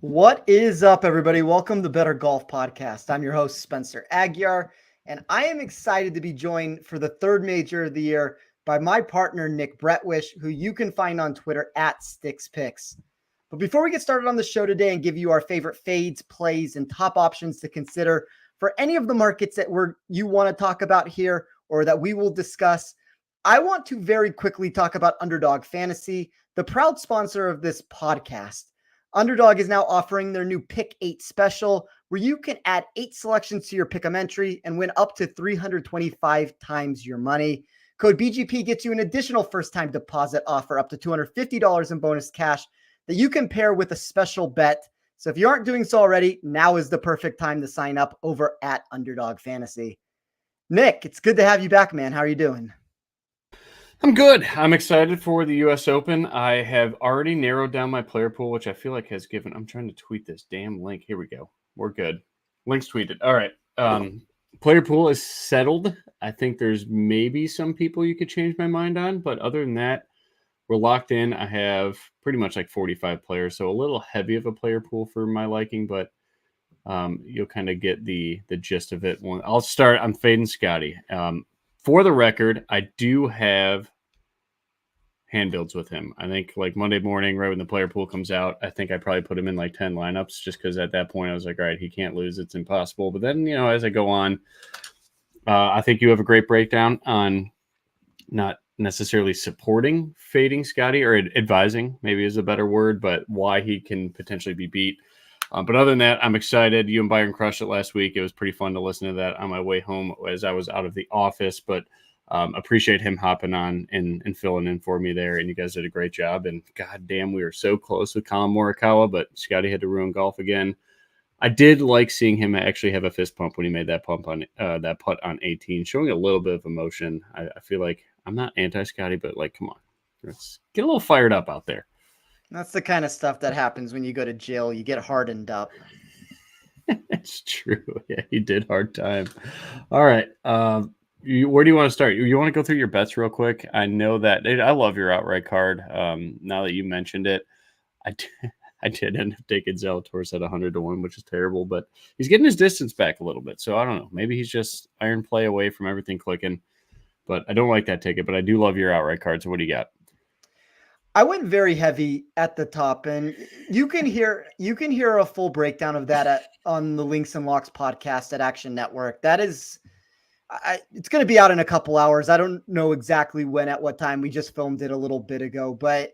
What is up, everybody? Welcome to Bettor Golf Podcast. I'm your host, Spencer Aguiar, and I am excited to be joined for the third major of the year by my partner, Nick Bretwish, who you can find on Twitter at SticksPicks. But before we get started on the show today and give you our favorite fades, plays, and top options to consider for any of the markets that you want to talk about here or that we will discuss, I want to very quickly talk about Underdog Fantasy, the proud sponsor of this podcast. Underdog is now offering their new Pick 8 special, where you can add 8 selections to your Pick'em entry and win up to 325 times your money. Code BGP gets you an additional first-time deposit offer up to $250 in bonus cash that you can pair with a special bet. So if you aren't doing so already, now is the perfect time to sign up over at Underdog Fantasy. Nick, it's good to have you back, man. How are you doing? I'm good. I'm excited for the U.S. Open. I have already narrowed down my player pool, which I feel like has given. I'm trying to tweet this damn link. Here we go. We're good. Link's tweeted. All right. Player pool is settled. I think there's maybe some people you could change my mind on, but other than that, we're locked in. I have pretty much like 45 players, so a little heavy of a player pool for my liking, but you'll kind of get the gist of it. I'll start. I'm fading Scotty. For the record, I do have hand builds with him. I think like Monday morning, right when the player pool comes out, I think I probably put him in like 10 lineups just because at that point I was like, all right, he can't lose. It's impossible. But then, as I go on, I think you have a great breakdown on not necessarily supporting fading Scotty or advising, maybe is a better word, but why he can potentially be beat. But other than that, I'm excited. You and Byron crushed it last week. It was pretty fun to listen to that on my way home as I was out of the office, but appreciate him hopping on and filling in for me there. And you guys did a great job. And goddamn, we were so close with Colin Morikawa, but Scotty had to ruin golf again. I did like seeing him actually have a fist pump when he made that putt on 18, showing a little bit of emotion. I feel like I'm not anti-Scotty, but like, come on, let's get a little fired up out there. That's the kind of stuff that happens when you go to jail. You get hardened up. It's true. Yeah, he did hard time. All right. Where do you want to start? You want to go through your bets real quick? I know that I love your outright card. Now that you mentioned it, I did end up taking Zalatoris at 100-1, which is terrible, but he's getting his distance back a little bit. So I don't know. Maybe he's just iron play away from everything clicking. But I don't like that ticket, but I do love your outright card. So what do you got? I went very heavy at the top, and you can hear a full breakdown of that on the Links and Locks podcast at Action Network. That is, it's going to be out in a couple hours. I don't know exactly when, at what time. We just filmed it a little bit ago, but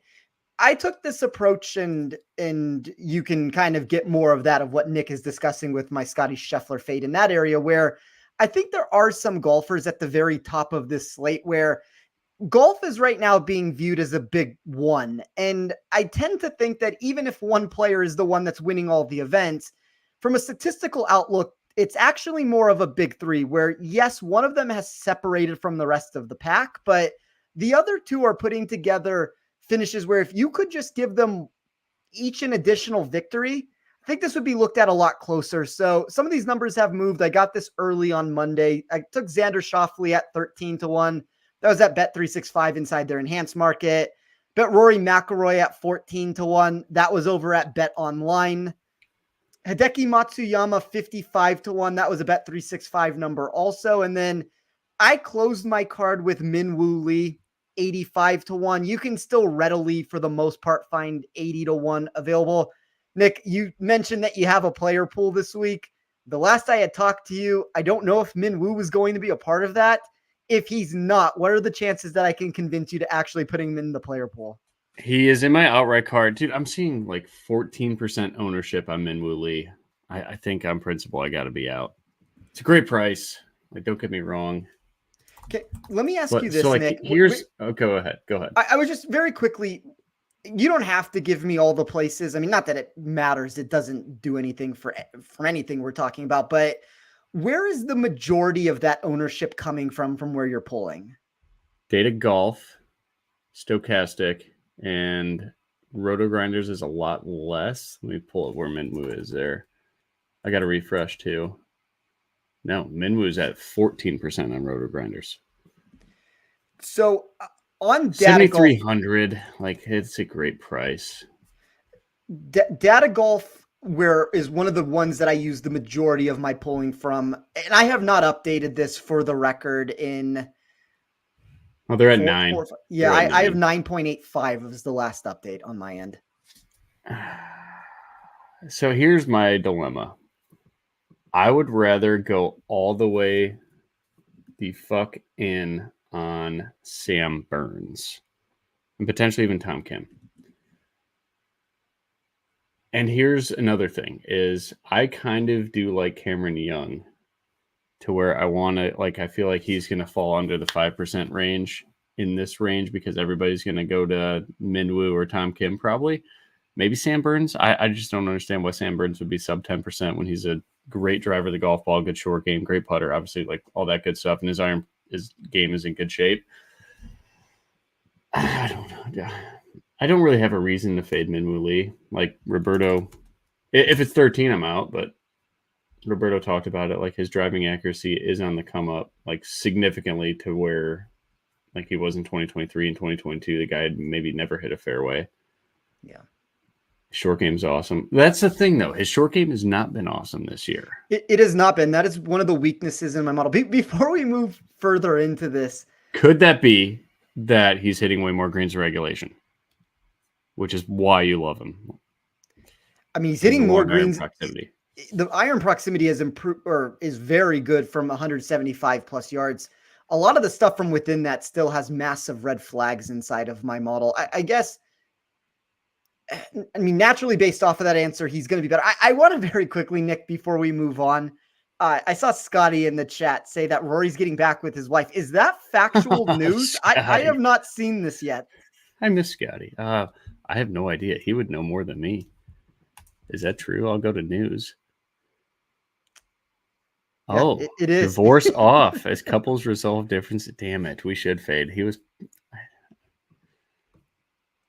I took this approach, and you can kind of get more of that of what Nick is discussing with my Scotty Scheffler fade in that area, where I think there are some golfers at the very top of this slate where golf is right now being viewed as a big one. And I tend to think that even if one player is the one that's winning all the events, from a statistical outlook, it's actually more of a big three where, yes, one of them has separated from the rest of the pack, but the other two are putting together finishes where if you could just give them each an additional victory, I think this would be looked at a lot closer. So some of these numbers have moved. I got this early on Monday. I took Xander Schauffele at 13-1. That was at Bet365 inside their enhanced market. Bet Rory McIlroy at 14-1. That was over at Bet Online. Hideki Matsuyama 55-1. That was a Bet365 number also. And then I closed my card with Min Woo Lee 85-1. You can still readily, for the most part, find 80-1 available. Nick, you mentioned that you have a player pool this week. The last I had talked to you, I don't know if Min Woo was going to be a part of that. If he's not, what are the chances that I can convince you to actually put him in the player pool? He is in my outright card. Dude, I'm seeing like 14% ownership on Minwoo Lee. I think on principle I got to be out. It's a great price. Like, don't get me wrong. Okay, let me ask you this, so, like, Nick. Go ahead. I was just very quickly, you don't have to give me all the places. I mean, not that it matters. It doesn't do anything for anything we're talking about, but where is the majority of that ownership coming from where you're pulling? Data Golf, Stochastic, and Roto Grinders is a lot less. Let me pull up where Minwoo is there. I got to refresh too. No, Minwoo is at 14% on Roto Grinders. So on Data 7,300, like, it's a great price. Data Golf where is one of the ones that I use the majority of my polling from, and I have not updated this for the record in Oh, they're at 9. Yeah, They're at I have 9. 9.85 was the last update on my end. So here's my dilemma. I would rather go all the way the fuck in on Sam Burns and potentially even Tom Kim. And here's another thing is I kind of do like Cameron Young to where I want to, like, I feel like he's going to fall under the 5% range in this range because everybody's going to go to Minwoo or Tom Kim probably. Maybe Sam Burns. I just don't understand why Sam Burns would be sub 10% when he's a great driver of the golf ball, good short game, great putter, obviously, like all that good stuff. And his game is in good shape. I don't know. I don't really have a reason to fade Minwoo Lee. Like Roberto, if it's 13, I'm out, but Roberto talked about it. Like his driving accuracy is on the come up, like significantly to where like he was in 2023 and 2022. The guy had maybe never hit a fairway. Yeah. Short game's awesome. That's the thing, though. His short game has not been awesome this year. It has not been. That is one of the weaknesses in my model. Before we move further into this, could that be that he's hitting way more greens in regulation, which is why you love him? I mean, he's hitting more greens. Proximity. The iron proximity has improved or is very good from 175 plus yards. A lot of the stuff from within that still has massive red flags inside of my model. I guess, I mean, naturally based off of that answer, he's going to be better. I want to very quickly, Nick, before we move on. I saw Scotty in the chat say that Rory's getting back with his wife. Is that factual news? I have not seen this yet. I miss Scotty. I have no idea. He would know more than me. Is that true? I'll go to news. Yeah, oh, it is. Divorce off as couples resolve difference. Damn it. We should fade. He was.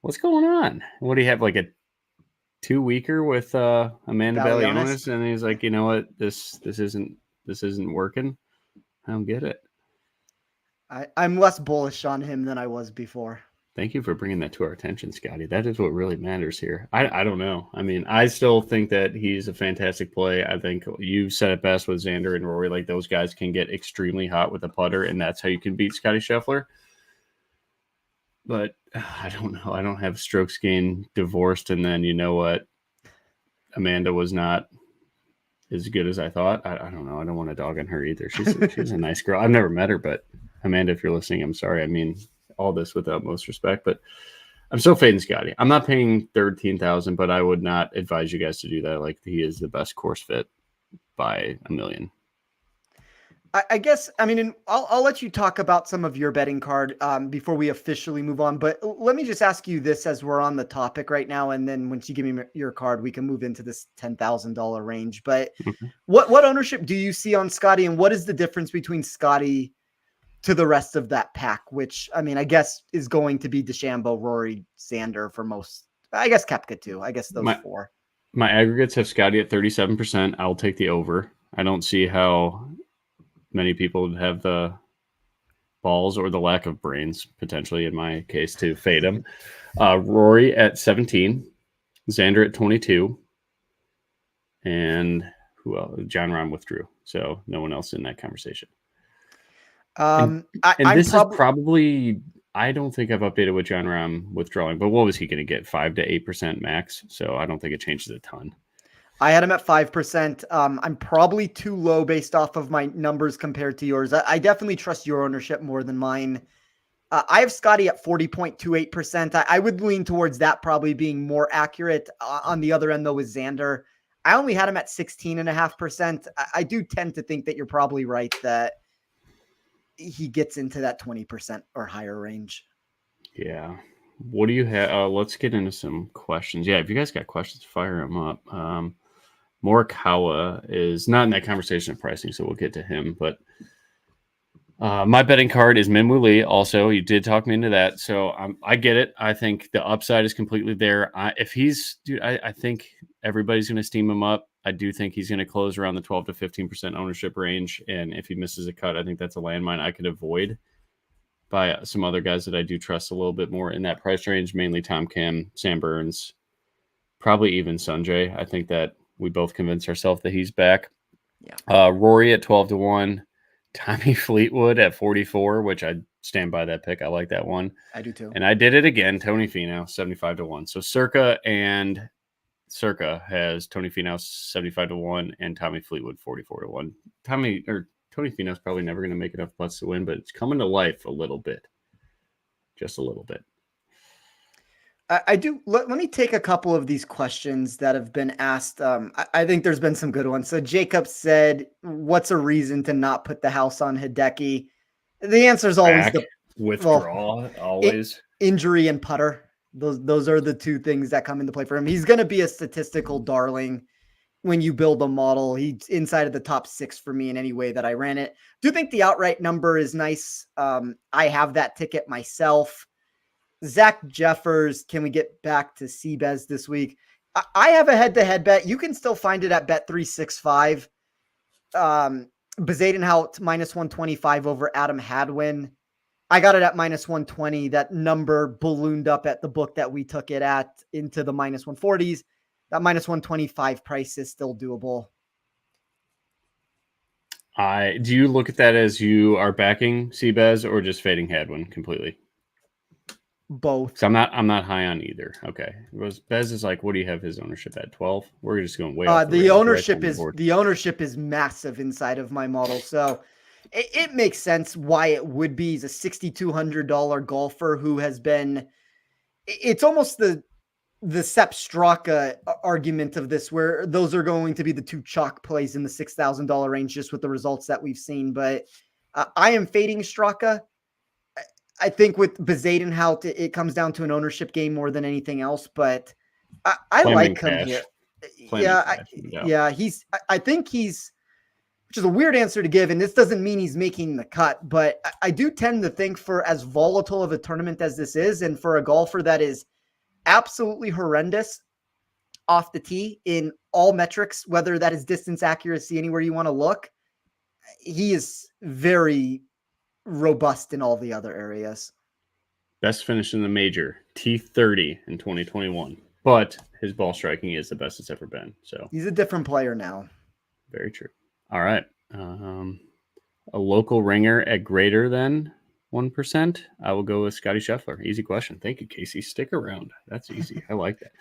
What's going on? What do you have? Like a 2-weeker with Amanda Balionis, and he's like, you know what? This isn't working. I don't get it. I'm less bullish on him than I was before. Thank you for bringing that to our attention, Scotty. That is what really matters here. I don't know. I mean, I still think that he's a fantastic play. I think you said it best with Xander and Rory. Like, those guys can get extremely hot with a putter, and that's how you can beat Scotty Scheffler. But I don't know. I don't have strokes gained divorced, and then you know what? Amanda was not as good as I thought. I don't know. I don't want to dog on her either. She's a nice girl. I've never met her, but Amanda, if you're listening, I'm sorry. I mean all this with utmost respect, but I'm still fading Scotty. I'm not paying $13,000, but I would not advise you guys to do that. Like, he is the best course fit by a million. I guess, I mean, I'll let you talk about some of your betting card before we officially move on. But let me just ask you this as we're on the topic right now. And then once you give me your card, we can move into this $10,000 range. But what ownership do you see on Scotty? And what is the difference between Scotty to the rest of that pack, which, I mean, I guess is going to be DeChambeau, Rory, Xander for most. I guess Koepka too. I guess those four. My aggregates have Scotty at 37%. I'll take the over. I don't see how many people would have the balls or the lack of brains, potentially in my case, to fade him. Rory at 17, Xander at 22, and who else? John Rahm withdrew, so no one else in that conversation. This is probably, I don't think I've updated with John Rahm withdrawing, but what was he going to get? 5 to 8% max. So I don't think it changes a ton. I had him at 5%. I'm probably too low based off of my numbers compared to yours. I definitely trust your ownership more than mine. I have Scotty at 40.28%. I would lean towards that probably being more accurate. On the other end, though, with Xander, I only had him at 16.5%. I do tend to think that you're probably right that he gets into that 20% or higher range. Yeah. What do you have? Let's get into some questions. Yeah, if you guys got questions, fire them up. Morikawa is not in that conversation of pricing, so we'll get to him. But my betting card is Minwoo Lee. Also, you did talk me into that, so I get it. I think the upside is completely there. I think everybody's going to steam him up. I do think he's going to close around the 12 to 15% ownership range, and if he misses a cut, I think that's a landmine I could avoid by some other guys that I do trust a little bit more in that price range, mainly Tom Kim, Sam Burns, probably even Sanjay. I think that we both convinced ourselves that he's back. Yeah. Rory at 12-1, Tommy Fleetwood at 44, which I stand by that pick. I like that one. I do too. And I did it again. Tony Finau 75-1. So Circa has Tony Finau 75-1 and Tommy Fleetwood 44-1. Tony Finau's probably never going to make enough putts to win, but it's coming to life a little bit, just a little bit. I do. Let me take a couple of these questions that have been asked. I think there's been some good ones. So Jacob said, "What's a reason to not put the house on Hideki?" The answer is always Back, withdrawal, always injury and putter. Those are the two things that come into play for him. He's going to be a statistical darling when you build a model. He's inside of the top 6 for me in any way that I ran it. Do think the outright number is nice. I have that ticket myself. Zach Jeffers, can we get back to Seabez this week? I have a head-to-head bet. You can still find it at Bet365. Bezadenhout minus 125 over Adam Hadwin. I got it at minus 120. That number ballooned up at the book that we took it at into the minus 140s. That minus 125 price is still doable. Do you look at that as you are backing Seabez or just fading Hadwin completely? Both. So I'm not high on either. Okay. Bez is like, what do you have his ownership at? 12? We're just going way off the ownership is massive inside of my model. So it makes sense why it would be. He's a $6,200 golfer who has been, it's almost the Sepp Straka argument of this, where those are going to be the two chalk plays in the $6,000 range, just with the results that we've seen. But I am fading Straka. I think with Bezadenhout, it comes down to an ownership game more than anything else, but I like him here. I think he's, which is a weird answer to give, and this doesn't mean he's making the cut, but I do tend to think, for as volatile of a tournament as this is, and for a golfer that is absolutely horrendous off the tee in all metrics, whether that is distance, accuracy, anywhere you want to look, he is very robust in all the other areas. Best finish in the major, T30 in 2021, but his ball striking is the best it's ever been. So he's a different player now. Very true. All right. A local ringer at greater than 1%. I will go with Scotty Scheffler. Easy question. Thank you, Casey. Stick around. That's easy. I like that.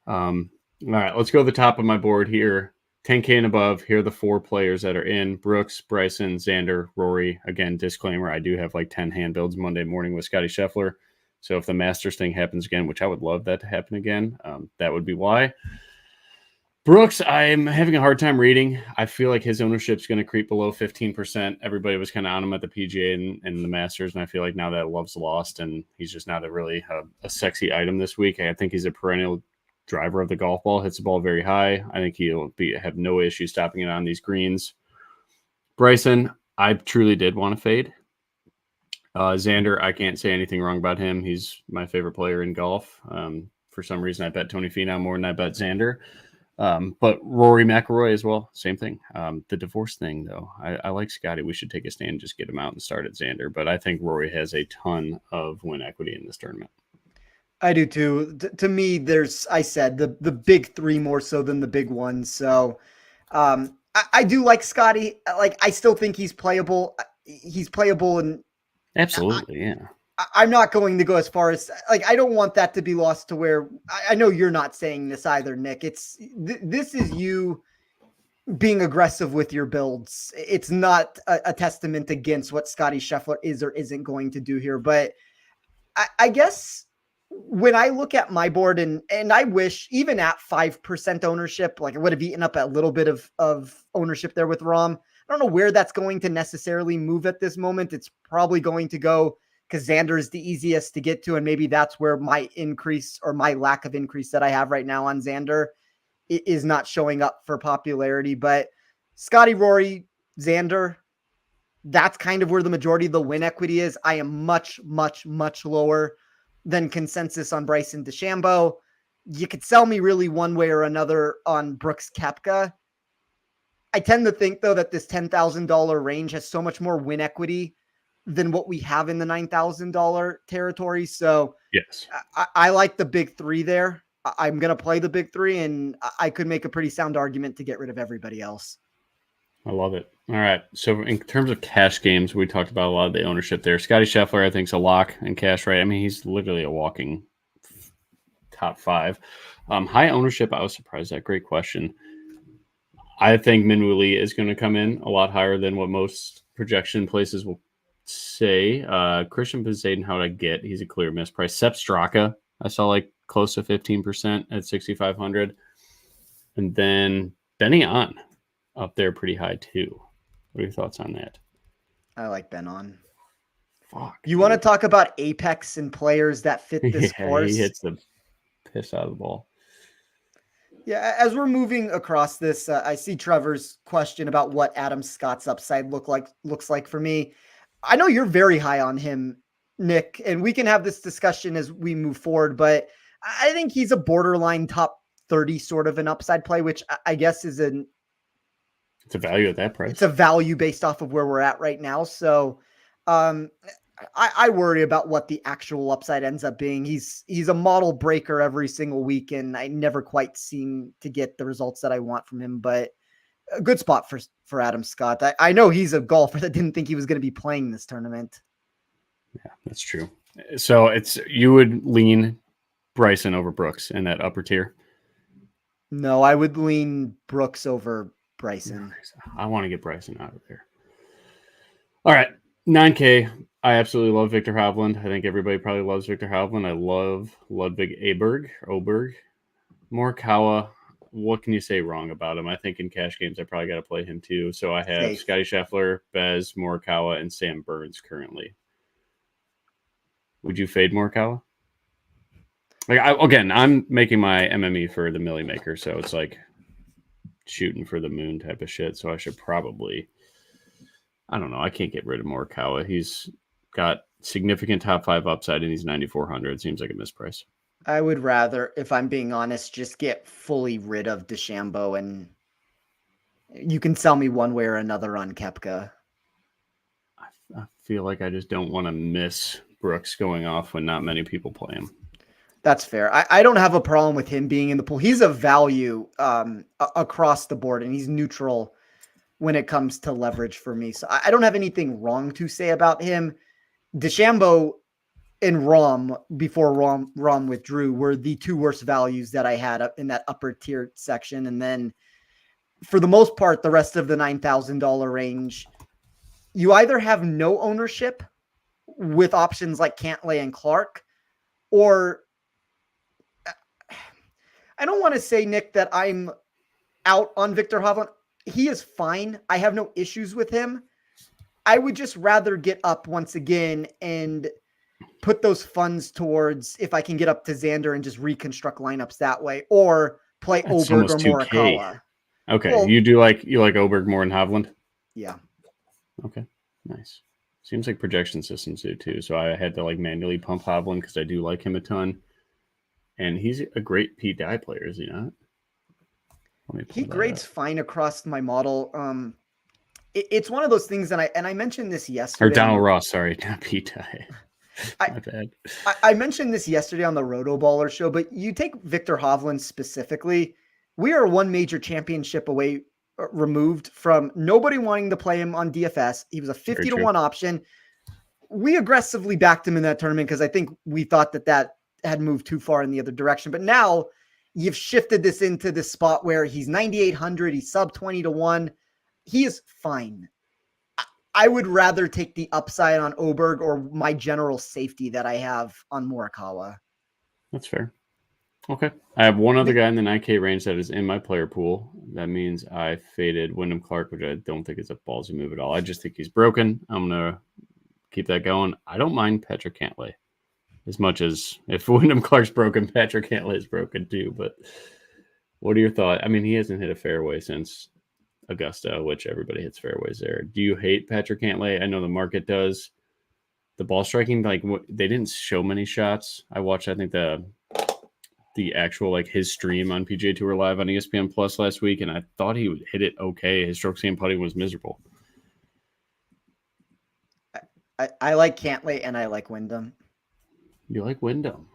All right, let's go to the top of my board here. 10K and above. Here are the 4 players that are in: Brooks, Bryson, Xander, Rory. Again, disclaimer, I do have like 10 hand builds Monday morning with Scotty Scheffler. So if the Masters thing happens again, which I would love that to happen again, that would be why. Brooks, I'm having a hard time reading. I feel like his ownership is going to creep below 15%. Everybody was kind of on him at the PGA and the Masters, and I feel like now that love's lost, and he's just not a sexy item this week. I think he's a perennial driver of the golf ball, hits the ball very high. I think he'll have no issue stopping it on these greens. Bryson, I truly did want to fade. Xander, I can't say anything wrong about him. He's my favorite player in golf. For some reason, I bet Tony Finau more than I bet Xander. But Rory McIlroy as well, same thing. The divorce thing, though, I like Scotty. We should take a stand, just get him out and start at Xander. But I think Rory has a ton of win equity in this tournament. I do too. To me, there's, I said, the big 3 more so than the big ones. So I do like Scotty. Like, I still think he's playable. He's playable, and absolutely, yeah. I'm not going to go as far as, like, I don't want that to be lost to where, I know you're not saying this either, Nick. This is you being aggressive with your builds. It's not a testament against what Scotty Scheffler is or isn't going to do here. But I guess when I look at my board, and I wish even at 5% ownership, like, I would have eaten up a little bit of ownership there with Rom. I don't know where that's going to necessarily move at this moment. It's probably going to go because Xander is the easiest to get to, and maybe that's where my increase or my lack of increase that I have right now on Xander is not showing up for popularity. But Scotty, Rory, Xander, that's kind of where the majority of the win equity is. I am much, much, much lower than consensus on Bryson DeChambeau. You could sell me really one way or another on Brooks Koepka. I tend to think, though, that this $10,000 range has so much more win equity than what we have in the $9,000 territory. So yes, I like the big 3 there. I'm going to play the big three, and I could make a pretty sound argument to get rid of everybody else. I love it. All right. So in terms of cash games, we talked about a lot of the ownership there. Scotty Scheffler, I think, is a lock in cash, right? I mean, he's literally a walking top 5. High ownership, I was surprised at. Great question. I think Minwoo Lee is going to come in a lot higher than what most projection places will say. Christian Bezaden, how would I get? He's a clear misprice. Sepp Straka, I saw like close to 15% at 6,500. And then Benny On up there pretty high too. What are your thoughts on that? I like Ben On. Fuck. You want to talk about apex and players that fit this course? He hits the piss out of the ball. Yeah, as we're moving across this, I see Trevor's question about what Adam Scott's upside looks like for me. I know you're very high on him, Nick, and we can have this discussion as we move forward, but I think he's a borderline top 30 sort of an upside play, which I guess is it's a value at that price. It's a value based off of where we're at right now. So I worry about what the actual upside ends up being. He's a model breaker every single week, and I never quite seem to get the results that I want from him, but a good spot for Adam Scott. I know he's a golfer that didn't think he was going to be playing this tournament. Yeah, that's true. So you would lean Bryson over Brooks in that upper tier? No, I would lean Brooks over Bryson. I want to get Bryson out of there. All right, 9K. I absolutely love Victor Hovland. I think everybody probably loves Victor Hovland. I love Ludwig Oberg. Morikawa, what can you say wrong about him? I think in cash games, I probably got to play him too. So I have Scotty Scheffler, Bez, Morikawa, and Sam Burns currently. Would you fade Morikawa? I'm making my MME for the Millie Maker, so it's like shooting for the moon type of shit. So I should probably, I don't know. I can't get rid of Morikawa. He's got significant top 5 upside, and he's 9,400. Seems like a misprice. I would rather, if I'm being honest, just get fully rid of DeChambeau, and you can sell me one way or another on Koepka. I feel like I just don't want to miss Brooks going off when not many people play him. That's fair. I don't have a problem with him being in the pool. He's a value across the board, and he's neutral when it comes to leverage for me. So I don't have anything wrong to say about him. DeChambeau and Rahm, before Rahm withdrew, were the 2 worst values that I had up in that upper tier section. And then for the most part, the rest of the $9,000 range, you either have no ownership with options like Cantlay and Clark, or I don't want to say, Nick, that I'm out on Victor Hovland. He is fine. I have no issues with him. I would just rather get up once again and put those funds towards, if I can get up to Xander and just reconstruct lineups that way, or play Oberg or Morikawa. Okay. Well, you like Oberg more than Hovland? Yeah. Okay. Nice. Seems like projection systems do too. So I had to manually pump Hovland because I do like him a ton. And he's a great Pete Dye player, is he not? He grades fine across my model. It's one of those things, and I mentioned this yesterday. Or Donald Ross, sorry, not Pete Dye. My bad. I mentioned this yesterday on the Roto Baller show, but you take Victor Hovland specifically, we are one major championship away removed from nobody wanting to play him on DFS. He was a 50-1 option. We aggressively backed him in that tournament because I think we thought that had moved too far in the other direction. But now you've shifted this into this spot where he's 9,800. He's sub 20-1. He is fine. I would rather take the upside on Oberg or my general safety that I have on Morikawa. That's fair. Okay. I have one other guy in the 9K range that is in my player pool. That means I faded Wyndham Clark, which I don't think is a ballsy move at all. I just think he's broken. I'm going to keep that going. I don't mind Patrick Cantlay as much as if Wyndham Clark's broken, Patrick Cantlay is broken too. But what are your thoughts? I mean, he hasn't hit a fairway since Augusta, which everybody hits fairways there. Do you hate Patrick Cantlay? I know the market does. The ball striking, they didn't show many shots. I watched, I think, the actual his stream on PGA Tour Live on ESPN Plus last week, and I thought he would hit it okay. His stroke and putting was miserable. I like Cantlay and I like Wyndham. You like Wyndham?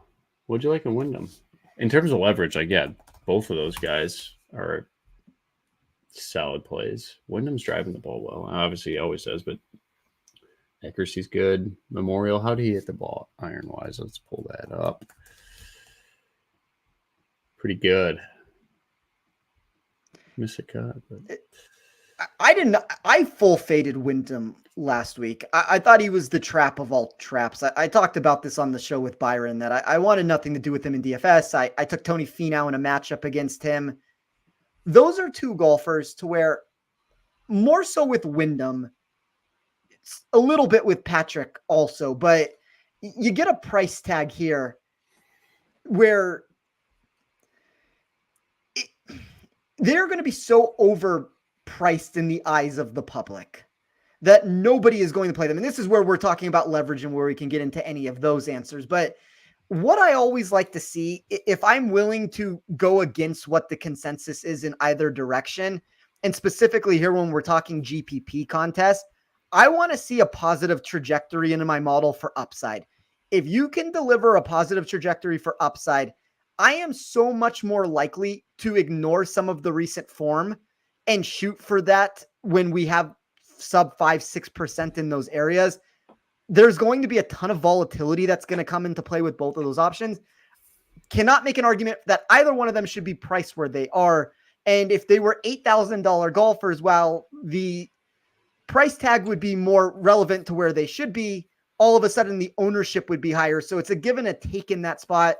What'd you like in Wyndham? In terms of leverage, like, yeah, both of those guys are solid plays. Wyndham's driving the ball well. Obviously, he always does, but accuracy's good. Memorial, how do you hit the ball iron-wise? Let's pull that up. Pretty good. Miss a cut, but I full faded Wyndham last week. I thought he was the trap of all traps. I talked about this on the show with Byron that I wanted nothing to do with him in DFS. I took Tony Finau in a matchup against him. Those are two golfers to where more so with Wyndham, it's a little bit with Patrick also, but you get a price tag here where they're going to be so overpriced in the eyes of the public that nobody is going to play them. And this is where we're talking about leverage and where we can get into any of those answers. But what I always like to see, if I'm willing to go against what the consensus is in either direction, and specifically here when we're talking GPP contest, I want to see a positive trajectory into my model for upside. If you can deliver a positive trajectory for upside, I am so much more likely to ignore some of the recent form and shoot for that when we have sub 5-6% in those areas. There's going to be a ton of volatility that's going to come into play with both of those options. Cannot make an argument that either one of them should be priced where they are. And if they were $8,000 golfers, while the price tag would be more relevant to where they should be, all of a sudden the ownership would be higher. So it's a give and a take in that spot.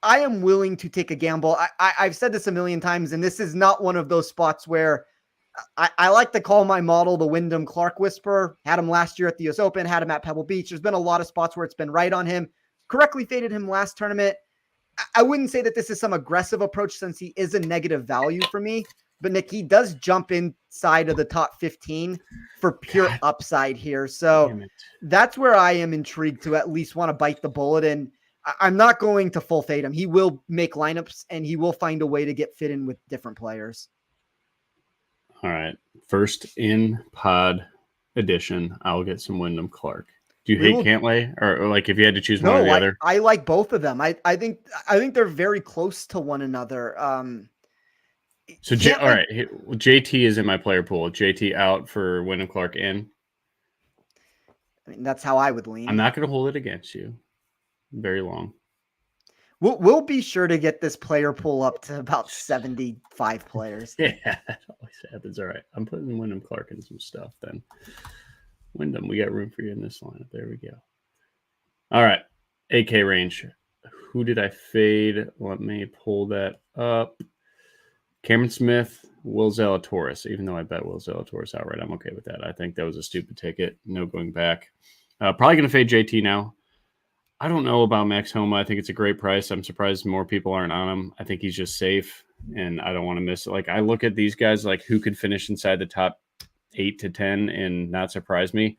I am willing to take a gamble. I've said this a million times, and this is not one of those spots where I like to call my model the Wyndham Clark Whisperer. Had him last year at the US Open, had him at Pebble Beach. There's been a lot of spots where it's been right on him. Correctly faded him last tournament. I wouldn't say that this is some aggressive approach since he is a negative value for me. But Nick, he does jump inside of the top 15 for pure upside here. So that's where I am intrigued to at least want to bite the bullet. And I'm not going to full fade him. He will make lineups and he will find a way to get fit in with different players. All right. First in pod edition, I'll get some Wyndham Clark. Do you hate Cantlay? Or like if you had to choose one or the other? I like both of them. I think they're very close to one another. So all right. JT is in my player pool. JT out for Wyndham Clark in. I mean, that's how I would lean. I'm not going to hold it against you very long. We'll be sure to get this player pool up to about 75 players. Yeah, that always happens. All right. I'm putting Wyndham Clark in some stuff then. Wyndham, we got room for you in this lineup. There we go. All right. AK range. Who did I fade? Let me pull that up. Cameron Smith, Will Zalatoris. Even though I bet Will Zalatoris outright, I'm okay with that. I think that was a stupid ticket. No going back. Probably going to fade JT now. I don't know about Max Homa. I think it's a great price. I'm surprised more people aren't on him. I think he's just safe, and I don't want to miss it. Like, I look at these guys, like, who could finish inside the top 8 to 10 and not surprise me.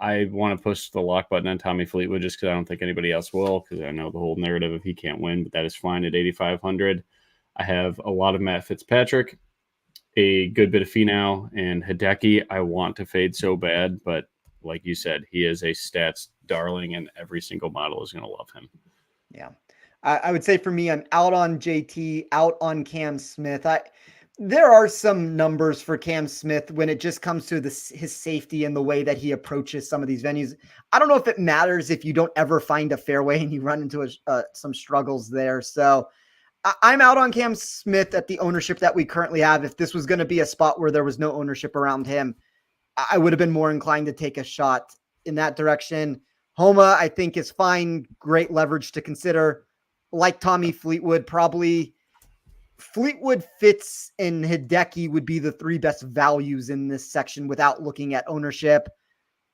I want to push the lock button on Tommy Fleetwood just because I don't think anybody else will, because I know the whole narrative of he can't win, but that is fine at 8,500. I have a lot of Matt Fitzpatrick, a good bit of Finau, and Hideki I want to fade so bad, but like you said, he is a stats darling, and every single model is going to love him. Yeah. I would say for me, I'm out on JT, out on Cam Smith. There are some numbers for Cam Smith when it just comes to his safety and the way that he approaches some of these venues. I don't know if it matters if you don't ever find a fairway and you run into some struggles there. So I'm out on Cam Smith at the ownership that we currently have. If this was going to be a spot where there was no ownership around him, I would have been more inclined to take a shot in that direction. Homa, I think, is fine. Great leverage to consider. Like Tommy Fleetwood, probably Fleetwood, Fitz, and Hideki would be the three best values in this section without looking at ownership.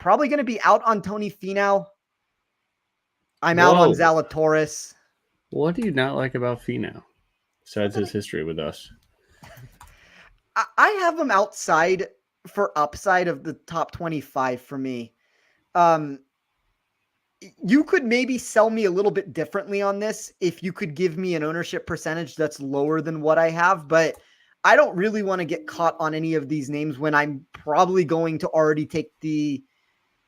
Probably going to be out on Tony Finau. I'm out on Zalatoris. What do you not like about Finau, besides his history with us? I have him outside for upside of the top 25 for me. You could maybe sell me a little bit differently on this if you could give me an ownership percentage that's lower than what I have, but I don't really want to get caught on any of these names when I'm probably going to already take the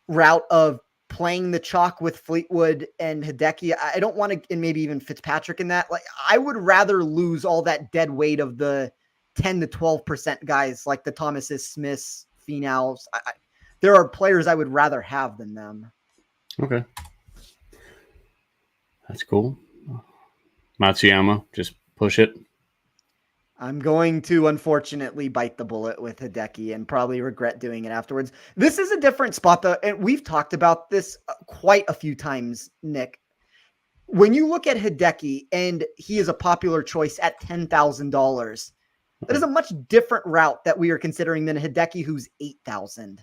route of playing the chalk with Fleetwood and Hideki. I don't want to, and maybe even Fitzpatrick in that. Like, I would rather lose all that dead weight of the 10 to 12% guys like the Thomases, Smiths, Finals. There are players I would rather have than them. Okay. That's cool. Matsuyama, just push it. I'm going to unfortunately bite the bullet with Hideki and probably regret doing it afterwards. This is a different spot though, and we've talked about this quite a few times, Nick. When you look at Hideki and he is a popular choice at $10,000, that is a much different route that we are considering than Hideki who's 8,000.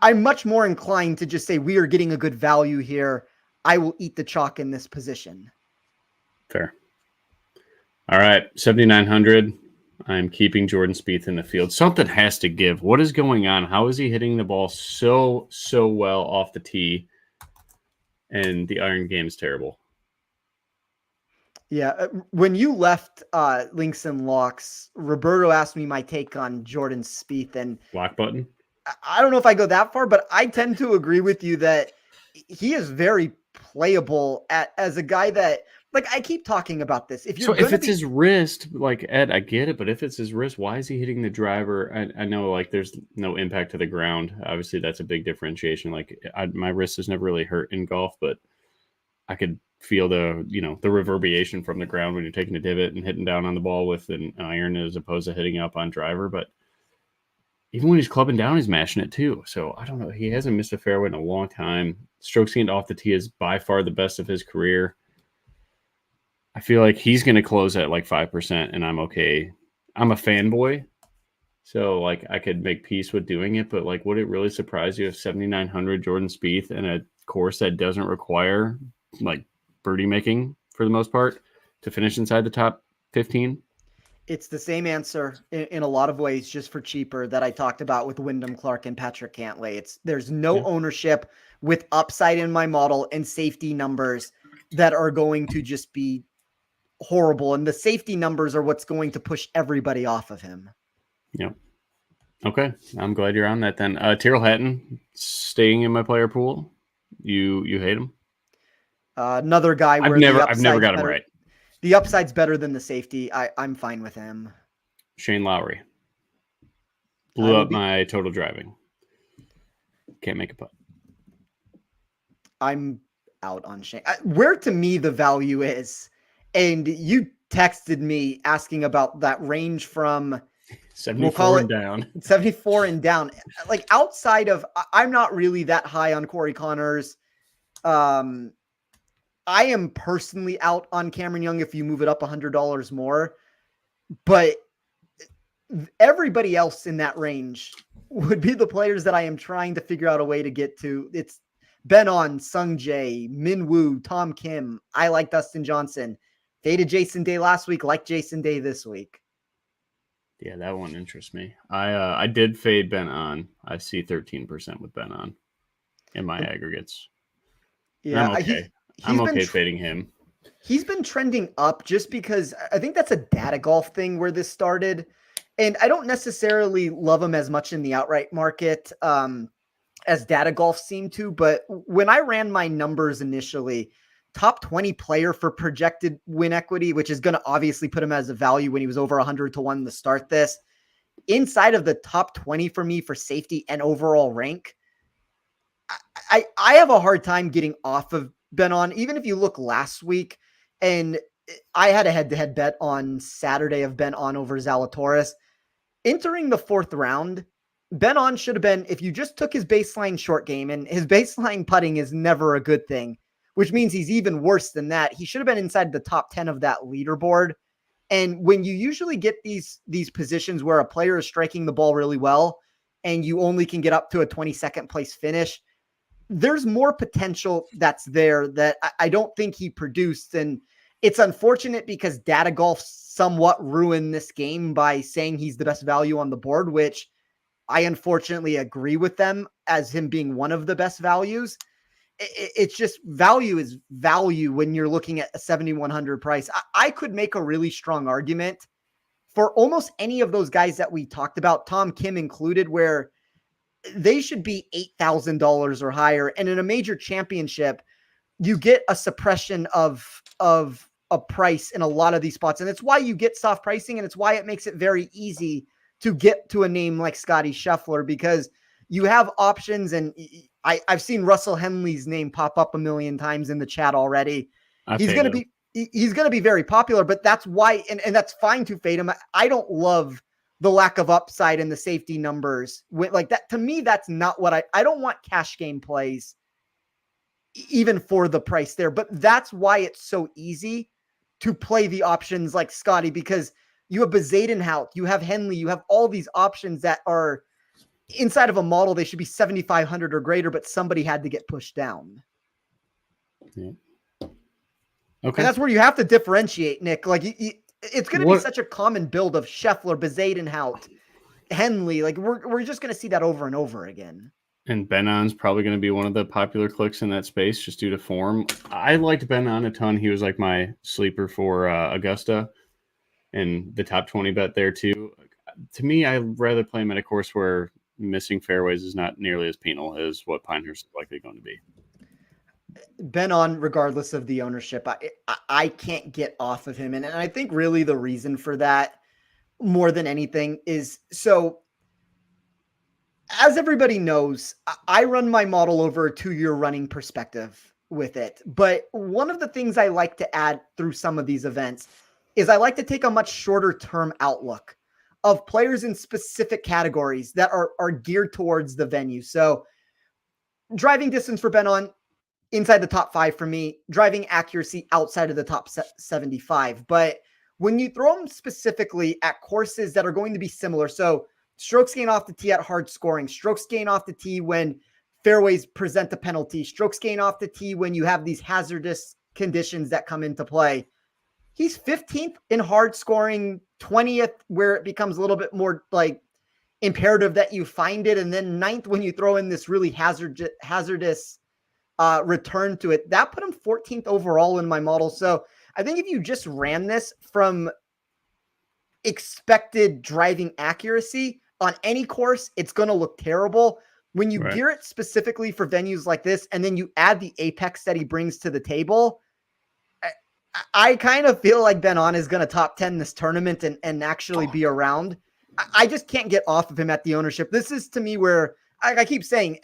I'm much more inclined to just say we are getting a good value here. I will eat the chalk in this position. Fair. All right, 7,900. I'm keeping Jordan Spieth in the field. Something has to give. What is going on? How is he hitting the ball so well off the tee? And the iron game is terrible. Yeah, when you left Links and Locks, Roberto asked me my take on Jordan Spieth, and Lock button. I don't know if I go that far, but I tend to agree with you that he is very playable as a guy that, like, I keep talking about this. If it's his wrist, like Ed, I get it, but if it's his wrist, why is he hitting the driver? I know, like, there's no impact to the ground. Obviously, that's a big differentiation. Like, my wrist has never really hurt in golf, but I could feel the reverberation from the ground when you're taking a divot and hitting down on the ball with an iron as opposed to hitting up on driver. But even when he's clubbing down, he's mashing it too. So I don't know. He hasn't missed a fairway in a long time. Strokes gained off the tee is by far the best of his career. I feel like he's going to close at like 5%, and I'm okay. I'm a fanboy, so like I could make peace with doing it. But like, would it really surprise you if 7,900 Jordan Spieth in a course that doesn't require like birdie making for the most part to finish inside the top 15? It's the same answer in a lot of ways, just for cheaper, that I talked about with Wyndham Clark and Patrick Cantlay. There's no ownership with upside in my model and safety numbers that are going to just be horrible. And the safety numbers are what's going to push everybody off of him. Yep. Okay. I'm glad you're on that then. Tyrrell Hatton staying in my player pool. You hate him? Another guy where I've never got him right. The upside's better than the safety. I'm fine with him. Shane Lowry blew up my total driving. Can't make a putt. I'm out on Shane. Where to me the value is, and you texted me asking about that range from 74 and down. 74 and down. Like, outside of, I'm not really that high on Corey Connors. I am personally out on Cameron Young if you move it up $100 more, but everybody else in that range would be the players that I am trying to figure out a way to get to. It's Ben On, Sung Jae, Min Woo, Tom Kim. I like Dustin Johnson. Faded Jason Day last week, like Jason Day this week. Yeah, that one interests me. I did fade Ben On. I see 13% with Ben On in my aggregates. Yeah, I'm okay. I'm okay fading him. He's been trending up just because I think that's a data golf thing where this started. And I don't necessarily love him as much in the outright market as data golf seemed to. But when I ran my numbers initially, top 20 player for projected win equity, which is going to obviously put him as a value when he was over 100 to 1 to start this, inside of the top 20 for me for safety and overall rank, I have a hard time getting off of Ben On. Even if you look last week, and I had a head-to-head bet on Saturday of Ben On over Zalatoris. Entering the fourth round, Ben On should have been, if you just took his baseline short game, and his baseline putting is never a good thing, which means he's even worse than that. He should have been inside the top 10 of that leaderboard. And when you usually get these positions where a player is striking the ball really well, and you only can get up to a 22nd place finish, there's more potential that's there that I don't think he produced. And it's unfortunate because data golf somewhat ruined this game by saying he's the best value on the board, which I unfortunately agree with them as him being one of the best values. It's just value is value when you're looking at a 7,100 price. I could make a really strong argument for almost any of those guys that we talked about, Tom Kim included, where they should be $8,000 or higher. And in a major championship, you get a suppression of a price in a lot of these spots. And it's why you get soft pricing, and it's why it makes it very easy to get to a name like Scotty Scheffler, because you have options. And I've seen Russell Henley's name pop up a million times in the chat already. He's going to be very popular, but that's why, and that's fine to fade him. I don't love the lack of upside in the safety numbers like that. To me, that's not what I don't want cash game plays even for the price there, but that's why it's so easy to play the options like Scotty, because you have Bezadenhout, you have Henley, you have all these options that are inside of a model. They should be 7,500 or greater, but somebody had to get pushed down. Yeah. Okay. And that's where you have to differentiate, Nick. Like it's going to be such a common build of Scheffler, Bezadenhout, Henley. Like we're just going to see that over and over again. And Ben-On's probably going to be one of the popular clicks in that space just due to form. I liked Ben-On a ton. He was like my sleeper for Augusta and the top 20 bet there too. To me, I'd rather play him at a course where missing fairways is not nearly as penal as what Pinehurst is likely going to be. Ben-On, regardless of the ownership, I can't get off of him. And I think really the reason for that more than anything is, so as everybody knows, I run my model over a 2-year running perspective with it. But one of the things I like to add through some of these events is I like to take a much shorter term outlook of players in specific categories that are geared towards the venue. So driving distance for Ben-On, inside the top 5 for me, driving accuracy outside of the top 75. But when you throw them specifically at courses that are going to be similar, so strokes gain off the tee at hard scoring, strokes gain off the tee when fairways present a penalty, strokes gain off the tee when you have these hazardous conditions that come into play. He's 15th in hard scoring, 20th where it becomes a little bit more like imperative that you find it, and then 9th when you throw in this really hazardous return to it. That put him 14th overall in my model. So I think if you just ran this from expected driving accuracy on any course, it's going to look terrible. When you gear it specifically for venues like this, and then you add the apex that he brings to the table, I kind of feel like Ben-On is going to top 10 this tournament and actually be around. I just can't get off of him at the ownership. This is to me where I keep saying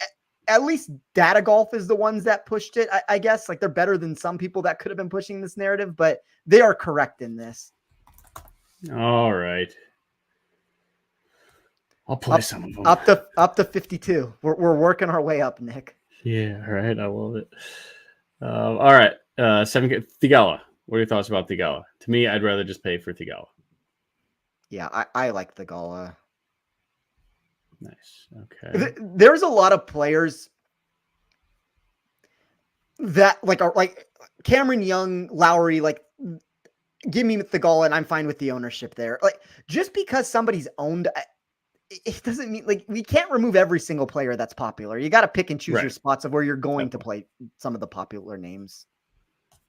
at least Data Golf is the ones that pushed it. I guess like they're better than some people that could have been pushing this narrative, but they are correct in this. All right. I'll play some of them. Up to 52. We're working our way up, Nick. Yeah, right. I love it. All right. 7K Thigala. What are your thoughts about Thigala? To me, I'd rather just pay for Thigala. Yeah, I like Thigala. Nice. Okay. There's a lot of players that are like Cameron Young, Lowry, like give me Thigala and I'm fine with the ownership there. Like just because somebody's owned, it doesn't mean like we can't remove every single player that's popular. You got to pick and choose your spots of where you're going to play some of the popular names.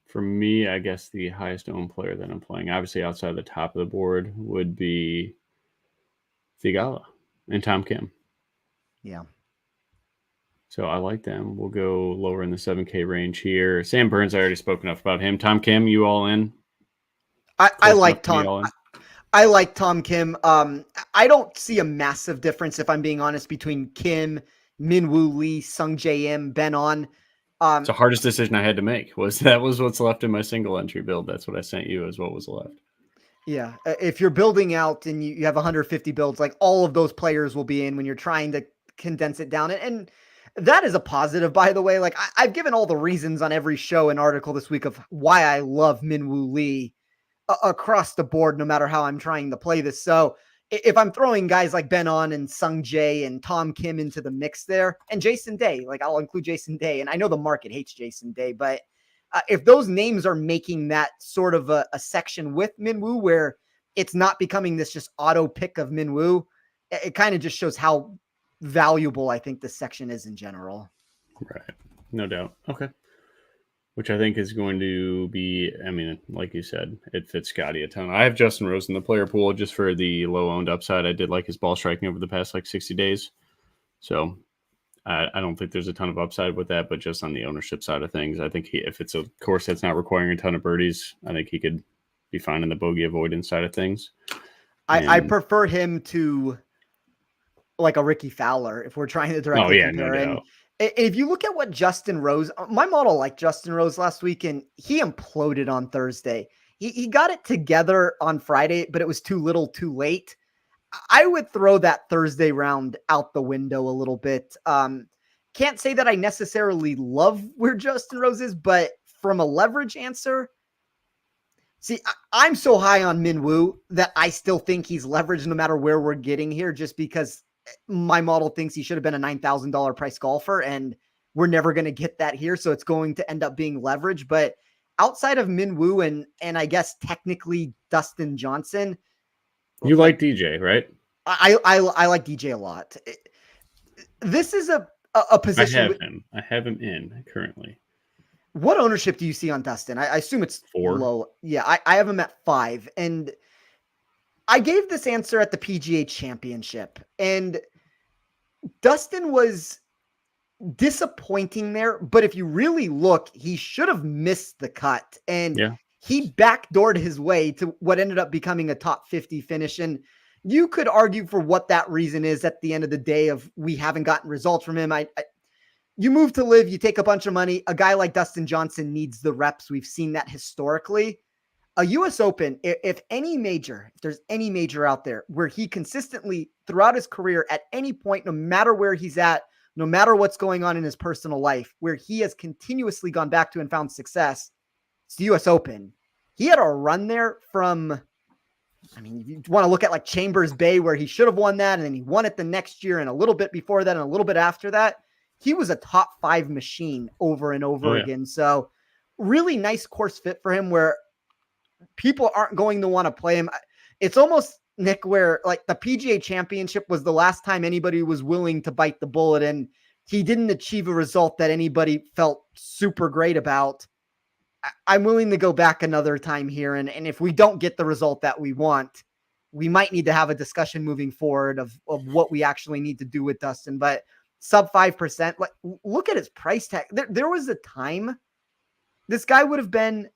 For me, I guess the highest owned player that I'm playing, obviously outside the top of the board, would be Thigala and Tom Kim. Yeah. So I like them. We'll go lower in the 7K range here. Sam Burns, I already spoke enough about him. Tom Kim, you all in? I like Tom. I like Tom Kim. I don't see a massive difference, if I'm being honest, between Kim, Minwoo Lee, Sung Jae Im, Ben-On. It's the hardest decision I had to make. Was what's left in my single entry build. That's what I sent you as what was left. Yeah. If you're building out and you have 150 builds, like all of those players will be in when you're trying to condense it down. And that is a positive, by the way. Like I've given all the reasons on every show and article this week of why I love Minwoo Lee across the board, no matter how I'm trying to play this. So if I'm throwing guys like Ben-On and Sung Jae and Tom Kim into the mix there, and Jason Day, like I'll include Jason Day, and I know the market hates Jason Day, but if those names are making that sort of a section with Minwoo where it's not becoming this just auto pick of Minwoo, it kind of just shows how valuable I think this section is in general. Right. No doubt. Okay. Which I think is going to be, I mean, like you said, it fits Scotty a ton. I have Justin Rose in the player pool just for the low-owned upside. I did like his ball striking over the past, 60 days. So I don't think there's a ton of upside with that, but just on the ownership side of things, I think if it's a course that's not requiring a ton of birdies, I think he could be fine in the bogey avoidance side of things. I prefer him to like a Ricky Fowler if we're trying to directly compare. No And doubt. if you look at what Justin Rose, my model liked Justin Rose last week, and he imploded on Thursday. He got it together on Friday, but it was too little too late. I would throw that Thursday round out the window a little bit. Can't say that I necessarily love where Justin Rose is, but from a leverage answer, see, I'm so high on Min Woo that I still think he's leveraged no matter where we're getting here, just because my model thinks he should have been a $9,000 price golfer, and we're never going to get that here. So it's going to end up being leverage. But outside of Min Woo and I guess technically Dustin Johnson, you like DJ, right? I like DJ a lot. This is a position. I have him in currently. What ownership do you see on Dustin? I assume it's 4. low. Yeah, I have him at 5. And I gave this answer at the PGA Championship. And Dustin was disappointing there. But if you really look, he should have missed the cut. And he backdoored his way to what ended up becoming a top 50 finish. And you could argue for what that reason is at the end of the day of we haven't gotten results from him. You move to live, you take a bunch of money. A guy like Dustin Johnson needs the reps. We've seen that historically. A U.S. Open, if there's any major out there where he consistently throughout his career at any point, no matter where he's at, no matter what's going on in his personal life, where he has continuously gone back to and found success, it's the U.S. Open. He had a run there from, I mean, if you want to look at like Chambers Bay, where he should have won that, and then he won it the next year, and a little bit before that, and a little bit after that. He was a top 5 machine over and over again. So really nice course fit for him where people aren't going to want to play him. It's almost, Nick, where like the PGA Championship was the last time anybody was willing to bite the bullet, and he didn't achieve a result that anybody felt super great about. I'm willing to go back another time here. And if we don't get the result that we want, we might need to have a discussion moving forward of what we actually need to do with Dustin. But sub 5%, like look at his price tag. There was a time this guy would have been,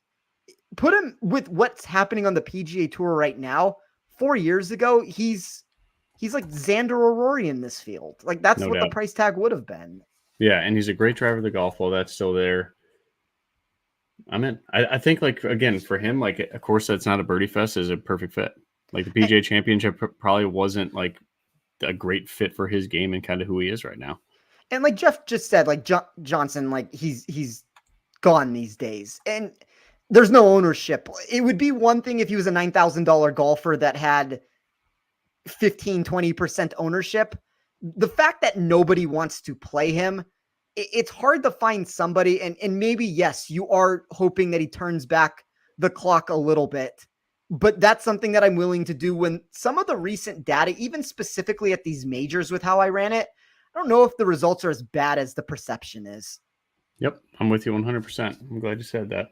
put him with what's happening on the PGA Tour right now. 4 years ago, he's like Xander or Rory in this field. Like that's what the price tag would have been. Yeah, and he's a great driver of the golf ball. That's still there. I'm in. I think, like, again, for him, like a course that's not a birdie fest is a perfect fit. Like the PGA Championship probably wasn't like a great fit for his game and kind of who he is right now. And like Jeff just said, like Johnson, like he's gone these days, and there's no ownership. It would be one thing if he was a $9,000 golfer that had 15-20% ownership. The fact that nobody wants to play him, it's hard to find somebody, and maybe, yes, you are hoping that he turns back the clock a little bit, but that's something that I'm willing to do when some of the recent data, even specifically at these majors with how I ran it, I don't know if the results are as bad as the perception is. Yep, I'm with you 100%. I'm glad you said that.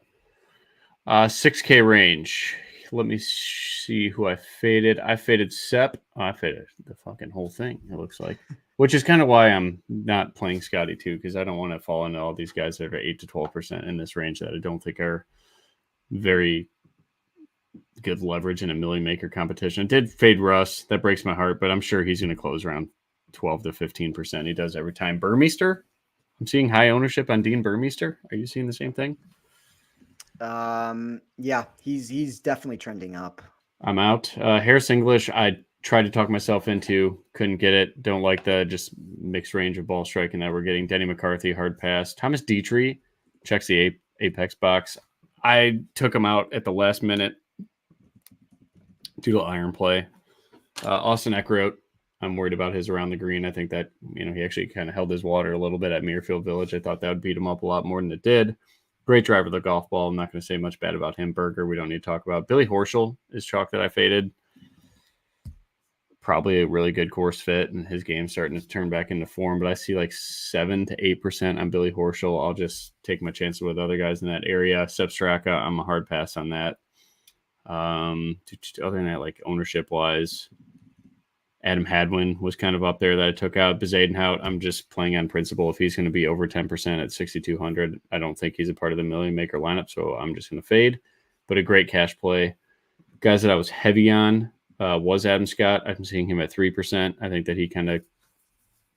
6K range. Let me see who I faded. I faded Sepp. Oh, I faded the fucking whole thing, it looks like. Which is kind of why I'm not playing Scotty too, because I don't want to fall into all these guys that are 8 to 12% in this range that I don't think are very good leverage in a million maker competition. I did fade Russ. That breaks my heart, but I'm sure he's going to close around 12 to 15%. He does every time. Burmeister. I'm seeing high ownership on Dean Burmeister. Are you seeing the same thing? Yeah, he's definitely trending up. I'm out. Harris English, I tried to talk myself into, couldn't get it. Don't like the just mixed range of ball striking that we're getting. Denny McCarthy, hard pass. Thomas Dietrich checks the Apex box. I took him out at the last minute due to iron play. Austin Eckroat, I'm worried about his around the green. I think that, he actually kind of held his water a little bit at Muirfield Village. I thought that would beat him up a lot more than it did. Great driver of the golf ball. I'm not going to say much bad about him. Berger, we don't need to talk about. Billy Horschel is chalk that I faded. Probably a really good course fit, and his game's starting to turn back into form, but I see like 7 to 8% on Billy Horschel. I'll just take my chances with other guys in that area. Sepp Straka, I'm a hard pass on that. Other than that, like ownership-wise, Adam Hadwin was kind of up there that I took out. Bezadenhout, I'm just playing on principle. If he's going to be over 10% at 6,200, I don't think he's a part of the million maker lineup, so I'm just going to fade. But a great cash play. Guys that I was heavy on was Adam Scott. I'm seeing him at 3%. I think that he kind of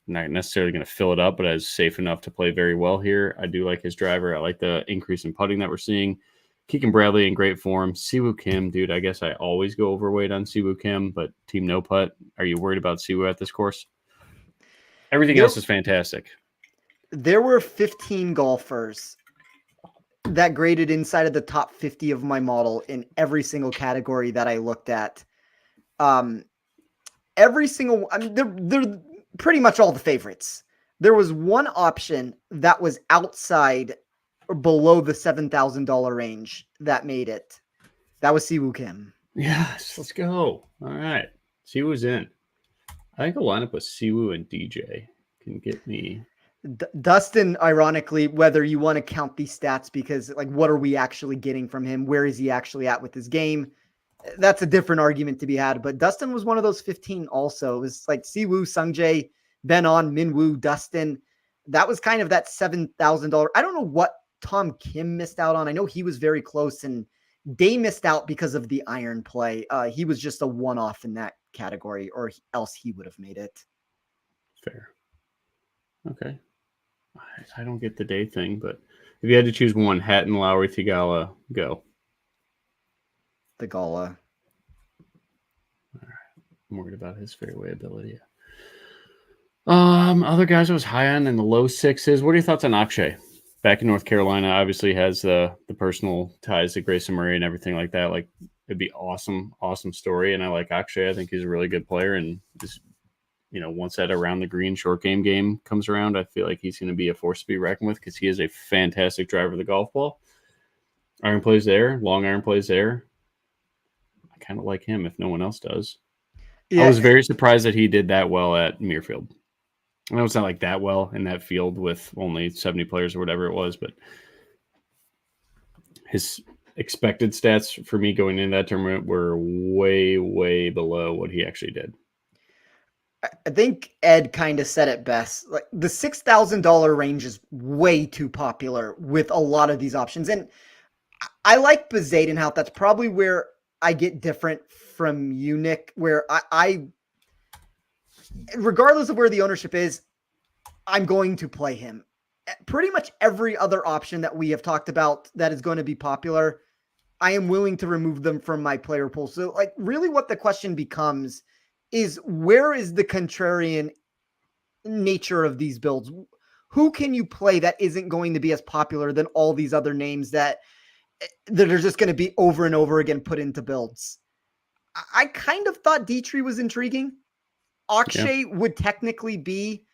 not necessarily going to fill it up, but is safe enough to play very well here. I do like his driver. I like the increase in putting that we're seeing. Keegan Bradley in great form. Siwoo Kim, dude, I guess I always go overweight on Siwoo Kim, but Team No Putt, are you worried about Siwoo at this course? Everything else is fantastic. There were 15 golfers that graded inside of the top 50 of my model in every single category that I looked at. Every single, I mean, they're pretty much all the favorites. There was one option that was outside or below the $7,000 range that made it. That was Siwoo Kim. Yes, let's go. All right. Siwoo's in. I think a lineup with Siwoo and DJ can get me. Dustin, ironically, whether you want to count these stats, because like, what are we actually getting from him? Where is he actually at with his game? That's a different argument to be had. But Dustin was one of those 15 also. It was like Siwoo, Sungjae, Ben On, Minwoo, Dustin. That was kind of that $7,000. I don't know what Tom Kim missed out on. I know he was very close, and Day missed out because of the iron play. He was just a one-off in that category, or else he would have made it. Fair. Okay. I don't get the Day thing, but if you had to choose one, Hatton, Lowry, Theegala, go. Theegala. All right. I'm worried about his fairway ability. Other guys I was high on in the low sixes. What are your thoughts on Akshay? Back in North Carolina, obviously has the personal ties to Grayson Murray and everything like that. Like, it'd be awesome story. And I like Akshay. I think he's a really good player. And just, once that around the green short game comes around, I feel like he's going to be a force to be reckoned with because he is a fantastic driver of the golf ball. Iron plays there, long iron plays there. I kind of like him if no one else does. Yeah. I was very surprised that he did that well at Muirfield. I know it's not like that well in that field with only 70 players or whatever it was, but his expected stats for me going into that tournament were way, way below what he actually did. I think Ed kind of said it best. Like, the $6,000 range is way too popular with a lot of these options. And I like Bezadenhout. That's probably where I get different from you, Nick, where I regardless of where the ownership is, I'm going to play him. Pretty much every other option that we have talked about that is going to be popular, I am willing to remove them from my player pool. So, like, really what the question becomes is, where is the contrarian nature of these builds? Who can you play that isn't going to be as popular than all these other names that are just going to be over and over again put into builds? I kind of thought Dietrich was intriguing. Akshay would technically be,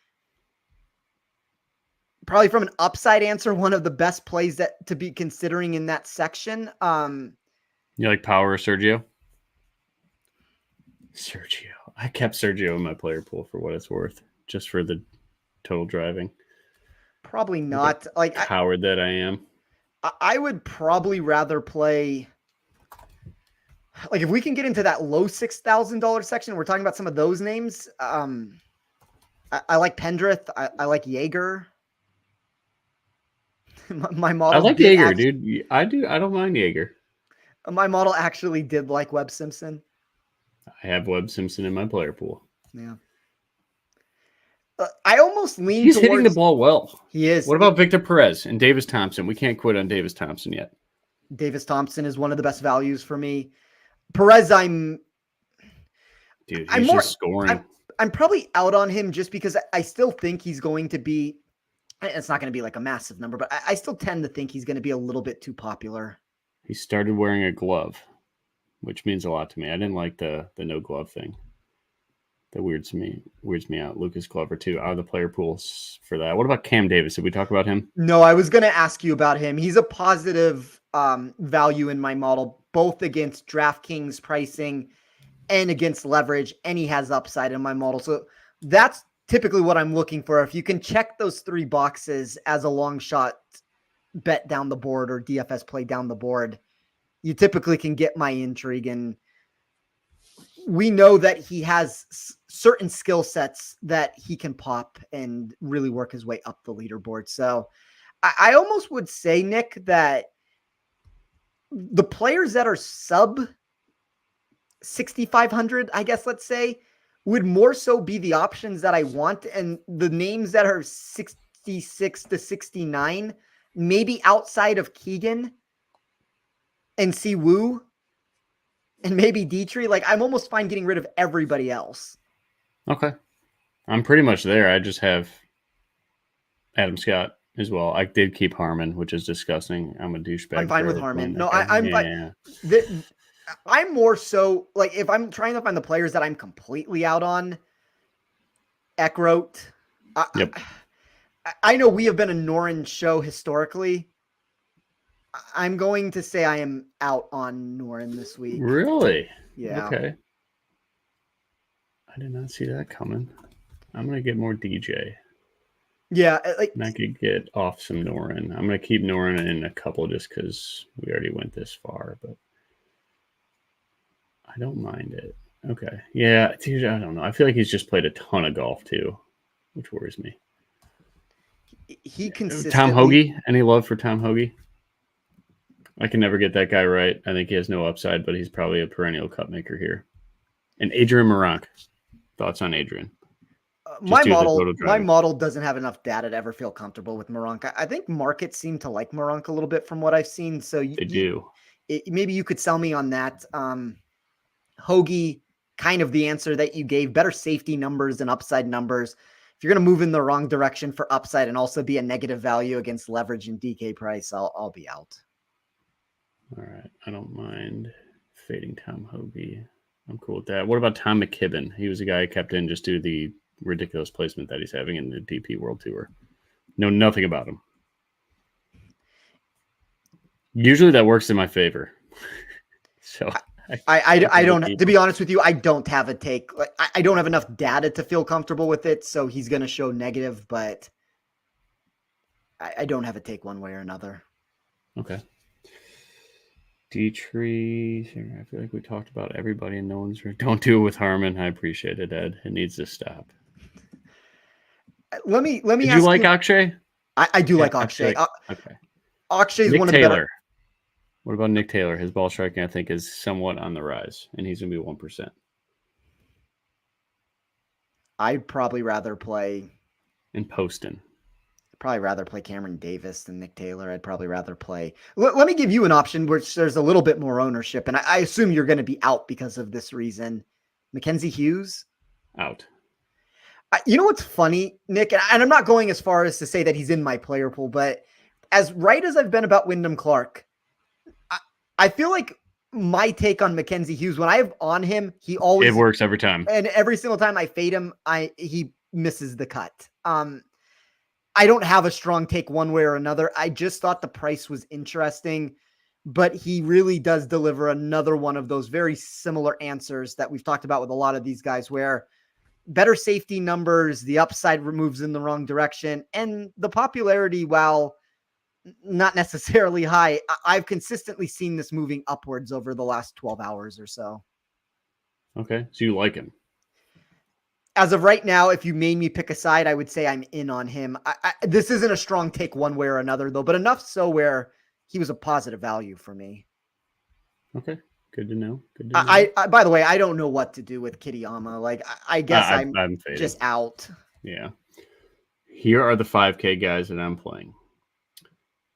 probably from an upside answer, one of the best plays that to be considering in that section. You like Power or Sergio? Sergio. I kept Sergio in my player pool for what it's worth, just for the total driving. Probably not. Like coward that I am. I would probably rather play. Like, if we can get into that low $6,000 section, we're talking about some of those names. I like Pendrith. I like Jaeger. My model. I like Jaeger, dude. I do. I don't mind Jaeger. My model actually did like Webb Simpson. I have Webb Simpson in my player pool. Yeah. I almost lean He's towards... hitting the ball well. He is. What about Victor Perez and Davis Thompson? We can't quit on Davis Thompson yet. Davis Thompson is one of the best values for me. Perez, Dude, he's just scoring. I'm probably out on him just because I still think he's going to be... It's not going to be like a massive number, but I still tend to think he's going to be a little bit too popular. He started wearing a glove, which means a lot to me. I didn't like the no glove thing. That weirds me out. Lucas Glover too, out of the player pools for that. What about Cam Davis? Did we talk about him? No, I was going to ask you about him. He's a positive value in my model, both against DraftKings pricing and against leverage, and he has upside in my model. So that's typically what I'm looking for. If you can check those three boxes as a long shot bet down the board or DFS play down the board, you typically can get my intrigue. And we know that he has certain skill sets that he can pop and really work his way up the leaderboard. So I almost would say, Nick, that the players that are sub 6,500, I guess, let's say, would more so be the options that I want. And the names that are 66 to 69, maybe outside of Keegan and Siwoo and maybe Dietrich, like I'm almost fine getting rid of everybody else. Okay. I'm pretty much there. I just have Adam Scott as well. I did keep Harmon, which is disgusting. I'm a douchebag. I'm fine with Harmon. No, I'm yeah. fine. I'm more so like if I'm trying to find the players that I'm completely out on, Eckroat. Yep. I know we have been a Norin show historically. I'm going to say I am out on Norin this week. Really? Yeah. Okay. I did not see that coming. I'm going to get more DJ. Yeah. Like, and I could get off some Norin. I'm going to keep Norin in a couple just because we already went this far, but I don't mind it. Okay. Yeah, dude, I don't know. I feel like he's just played a ton of golf too, which worries me. He consistently... Tom Hoagie? Any love for Tom Hoagie? I can never get that guy right. I think he has no upside, but he's probably a perennial cut maker here. And Adrian Maronk. Thoughts on Adrian? My model doesn't have enough data to ever feel comfortable with Maronk. I think markets seem to like Maronk a little bit from what I've seen. So they do. Maybe you could sell me on that. Hoagie, kind of the answer that you gave. Better safety numbers and upside numbers. If you're going to move in the wrong direction for upside and also be a negative value against leverage and DK price, I'll be out. All right. I don't mind fading Tom Hoagie. I'm cool with that. What about Tom McKibben? He was a guy I kept in just due to the ridiculous placement that he's having in the DP World Tour. Know nothing about him. Usually that works in my favor. So I don't, to be honest with you, I don't have a take. Like, I don't have enough data to feel comfortable with it. So he's going to show negative, but I don't have a take one way or another. Okay. Dietrich, I feel like we talked about everybody and no one's... Don't do it with Harmon. I appreciate it, Ed. It needs to stop. Let me Did you like Akshay? I do like Akshay. Okay. Akshay's Nick one Taylor. of the better. What about Nick Taylor? His ball striking, I think, is somewhat on the rise, and he's going to be 1%. I'd probably rather play... In Poston. Probably rather play Cameron Davis than Nick Taylor. I'd probably rather play... Let me give you an option which there's a little bit more ownership, and I assume you're going to be out because of this reason. Mackenzie Hughes? Out. You know what's funny, Nick? And I'm not going as far as to say that he's in my player pool, but as right as I've been about Wyndham Clark, I feel like my take on Mackenzie Hughes, when I have on him, he always... It works every time. And every single time I fade him, he misses the cut. I don't have a strong take one way or another. I just thought the price was interesting, but he really does deliver another one of those very similar answers that we've talked about with a lot of these guys, where better safety numbers, the upside moves in the wrong direction, and the popularity, while not necessarily high, I've consistently seen this moving upwards over the last 12 hours or so. Okay, so you like him. As of right now, if you made me pick a side, I would say I'm in on him. This isn't a strong take one way or another, though, but enough so where he was a positive value for me. Okay, good to know. Good to know. I by the way, I don't know what to do with Kitayama. Like, I guess I'm just out. Yeah. Here are the 5K guys that I'm playing.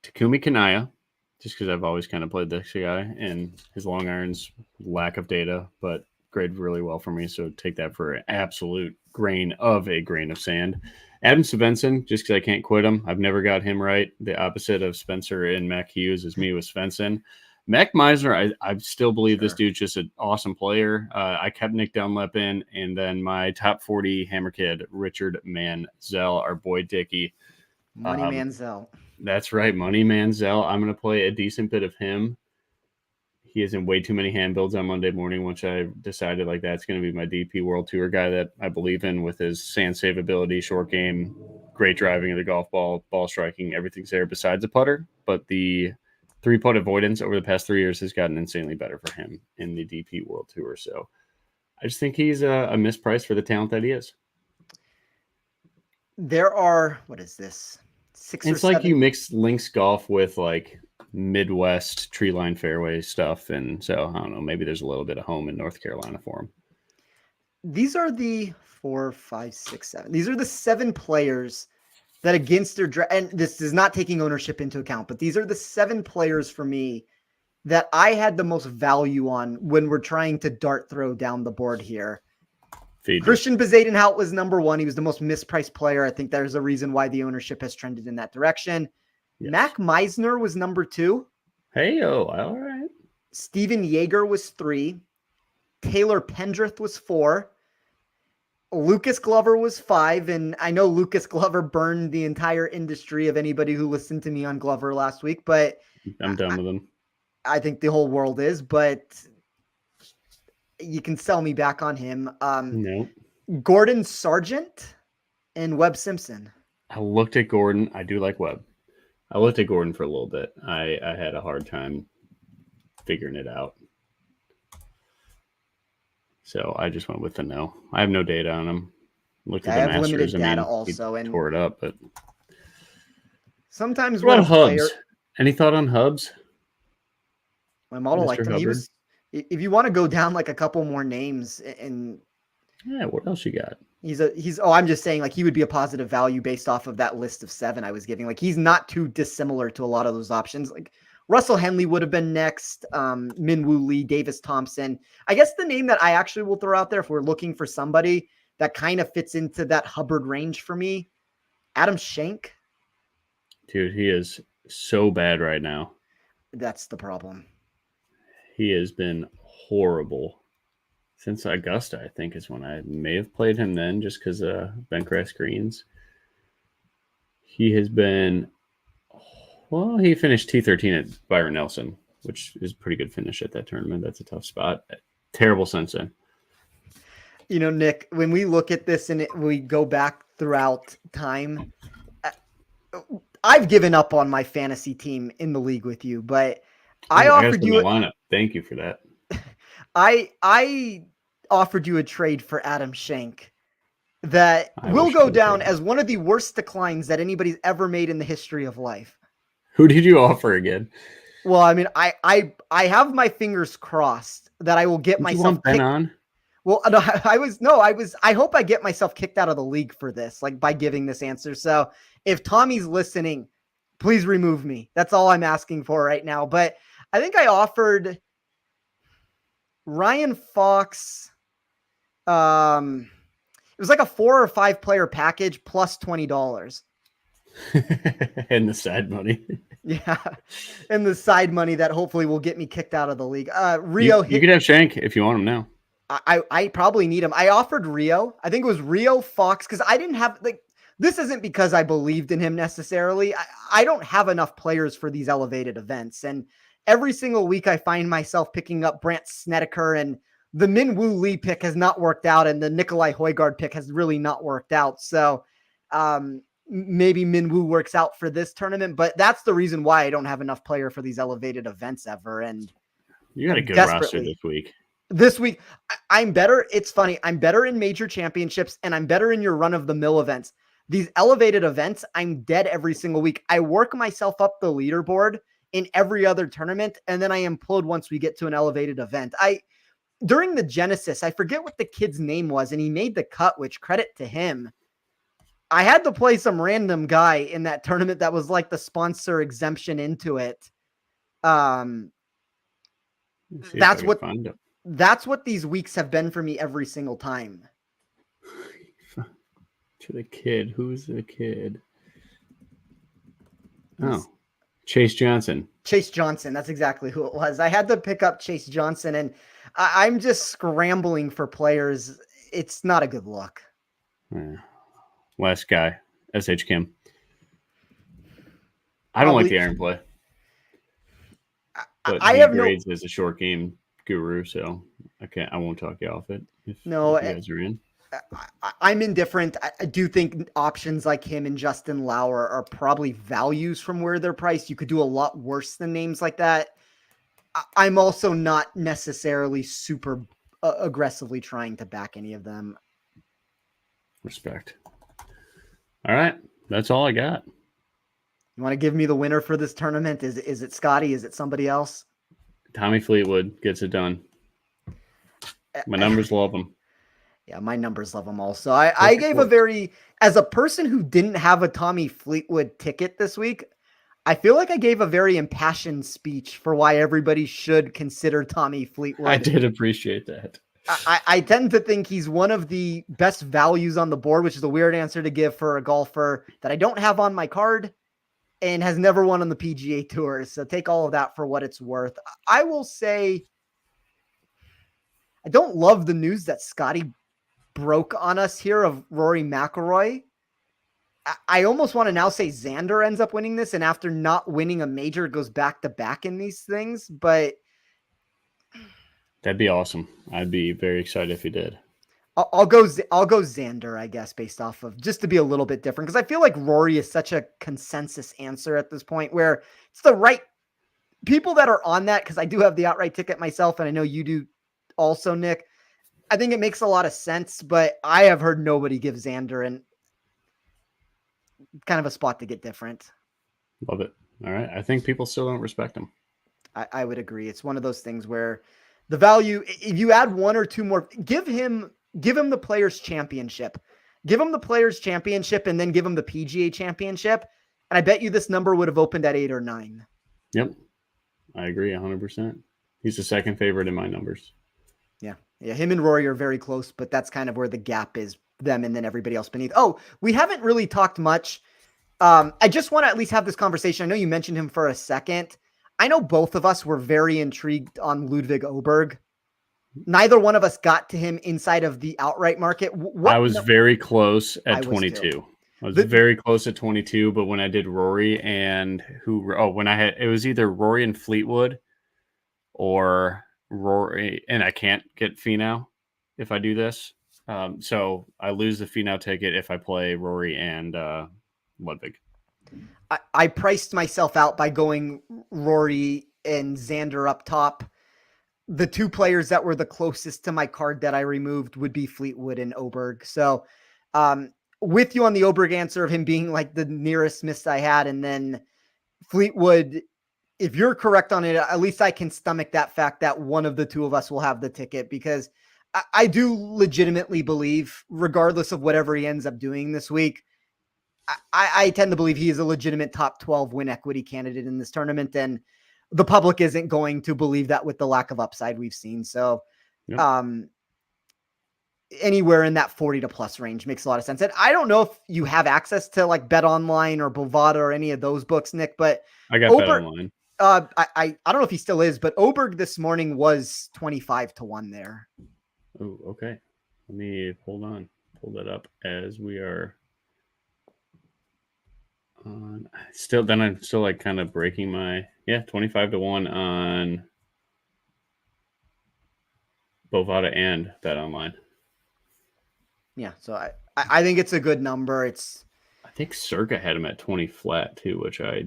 Takumi Kanaya, just because I've always kind of played this guy, and his long irons, lack of data, but graded really well for me, so take that for an absolute grain of sand. Adam Svensson, just because I can't quit him. I've never got him right. The opposite of Spencer and Mac Hughes is me with Svensson. Mac Meisner, I still believe this dude's just an awesome player. I kept Nick Dunlap in, and then my top 40 hammer kid, Richard Manziel, our boy Dickie. Money Manziel. That's right, Money Manziel. I'm going to play a decent bit of him. He is in way too many hand builds on Monday morning, which I decided like that's going to be my DP World Tour guy that I believe in with his sand save ability, short game, great driving of the golf ball, ball striking, everything's there besides a putter. But the 3-putt avoidance over the past 3 years has gotten insanely better for him in the DP World Tour. So I just think he's a mispriced for the talent that he is. There are, what is this? Six or It's like you seven. mix links golf with like Midwest tree line fairway stuff, and so I don't know. Maybe there's a little bit of home in North Carolina for him. These are the 4, 5, 6, 7. These are the 7 players that against their draft, and this is not taking ownership into account, but these are the 7 players for me that I had the most value on when we're trying to dart throw down the board here. Christian Bezadenhout was number 1. He was the most mispriced player. I think there's a reason why the ownership has trended in that direction. Yes. Mac Meisner was number 2. Hey-o, all right. Steven Yeager was 3. Taylor Pendrith was 4. Lucas Glover was 5. And I know Lucas Glover burned the entire industry of anybody who listened to me on Glover last week, but I'm done with him. I think the whole world is, but you can sell me back on him. No. Gordon Sargent and Webb Simpson. I looked at Gordon. I do like Webb. I looked at Gordon for a little bit. I had a hard time figuring it out. So I just went with the no. I have no data on him. Looked at the Masters. Limited data also, and tore it up. But sometimes what about Hubs? Any thought on Hubs? My model liked him. He was. If you want to go down like a couple more names, and yeah, what else you got? I'm just saying, like, he would be a positive value based off of that list of 7 I was giving. Like, he's not too dissimilar to a lot of those options. Like, Russell Henley would have been next. Min-Woo Lee, Davis Thompson. I guess the name that I actually will throw out there if we're looking for somebody that kind of fits into that Hubbard range for me, Adam Schenk. Dude, he is so bad right now. That's the problem. He has been horrible since Augusta, I think, is when I may have played him then, just because Bentgrass greens. He has been, well, he finished T13 at Byron Nelson, which is a pretty good finish at that tournament. That's a tough spot. Terrible since then. You know, Nick, when we look at this and we go back throughout time, I've given up on my fantasy team in the league with you, but I offered you a lineup. Thank you for that. I offered you a trade for Adam Schenk that will go down as one of the worst declines that anybody's ever made in the history of life. Who did you offer again? Well, I mean, I have my fingers crossed that I will get myself. You want Ben on? Well, no, I hope I get myself kicked out of the league for this, like by giving this answer. So if Tommy's listening, please remove me. That's all I'm asking for right now. But I think I offered Ryan Fox. It was like a 4 or 5 player package plus $20. And the side money. Yeah. And the side money that hopefully will get me kicked out of the league. Rio. You could have Schenk if you want him now. I probably need him. I offered Rio. I think it was Rio, Fox, because I didn't have, like, this isn't because I believed in him necessarily. I don't have enough players for these elevated events. And every single week I find myself picking up Brandt Snedeker, and the Min-Woo Lee pick has not worked out, and the Nikolai Højgaard pick has really not worked out. So maybe Min-Woo works out for this tournament, but that's the reason why I don't have enough player for these elevated events ever. And you got a good roster this week. I'm better. It's funny. I'm better in major championships, and I'm better in your run-of-the-mill events. These elevated events, I'm dead every single week. I work myself up the leaderboard in every other tournament, and then I implode once we get to an elevated event. During the Genesis, I forget what the kid's name was, and he made the cut, which credit to him. I had to play some random guy in that tournament that was like the sponsor exemption into it. That's what these weeks have been for me every single time. To the kid. Who's the kid? Oh, Chase Johnson. Chase Johnson. That's exactly who it was. I had to pick up Chase Johnson, and I'm just scrambling for players. It's not a good look. Yeah. Last guy, SH Kim. I don't like the iron play. But I have grades as a short game guru, so I won't talk you off it if you guys are in. I'm indifferent. I do think options like him and Justin Lauer are probably values from where they're priced. You could do a lot worse than names like that. I'm also not necessarily super aggressively trying to back any of them. Respect. All right. That's all I got. You want to give me the winner for this tournament? Is it Scotty? Is it somebody else? Tommy Fleetwood gets it done. My numbers love him. Yeah, my numbers love him also. I gave a very, as a person who didn't have a Tommy Fleetwood ticket this week, I feel like I gave a very impassioned speech for why everybody should consider Tommy Fleetwood. I did appreciate that. I tend to think he's one of the best values on the board, which is a weird answer to give for a golfer that I don't have on my card and has never won on the PGA Tour. So take all of that for what it's worth. I will say, I don't love the news that Scotty broke on us here of Rory McIlroy. I almost want to now say Xander ends up winning this, and after not winning a major, goes back to back in these things. But that'd be awesome. I'd be very excited if he did. I'll go Xander, I guess, based off of just to be a little bit different, because I feel like Rory is such a consensus answer at this point where it's the right people that are on that. Because I do have the outright ticket myself, and I know you do also, Nick. I think it makes a lot of sense, but I have heard nobody give Xander and kind of a spot to get different. Love it. All right. I think people still don't respect him. I would agree. It's one of those things where the value, if you add one or two more, give him the Players Championship. Give him the Players Championship and then give him the PGA Championship. And I bet you this number would have opened at 8 or 9. Yep. I agree 100%. He's the second favorite in my numbers. Yeah, him and Rory are very close, but that's kind of where the gap is, them and then everybody else beneath. Oh, we haven't really talked much. I just want to at least have this conversation. I know you mentioned him for a second. I know both of us were very intrigued on Ludwig Åberg. Neither one of us got to him inside of the outright market. I was very close at 22. I was very close at 22, but when I did Rory and it was either Rory and Fleetwood or Rory, and I can't get Finau if I do this. So I lose the Finau ticket if I play Rory and Ludwig. I priced myself out by going Rory and Xander up top. The two players that were the closest to my card that I removed would be Fleetwood and Åberg. So with you on the Åberg answer of him being like the nearest miss I had, and then Fleetwood, if you're correct on it, at least I can stomach that fact that one of the two of us will have the ticket, because I do legitimately believe, regardless of whatever he ends up doing this week, I tend to believe he is a legitimate top 12 win equity candidate in this tournament. And the public isn't going to believe that with the lack of upside we've seen. So anywhere in that 40 to plus range makes a lot of sense. And I don't know if you have access to like Bet Online or Bovada or any of those books, Nick, but I got Bet Online. I don't know if he still is, but Åberg this morning was 25 to 1 there. Oh, okay. Let me pull that up as we are on. I'm still like kind of breaking my 25 to 1 on Bovada and Bet Online. Yeah, so I think it's a good number. I think Circa had him at 20 flat too, which I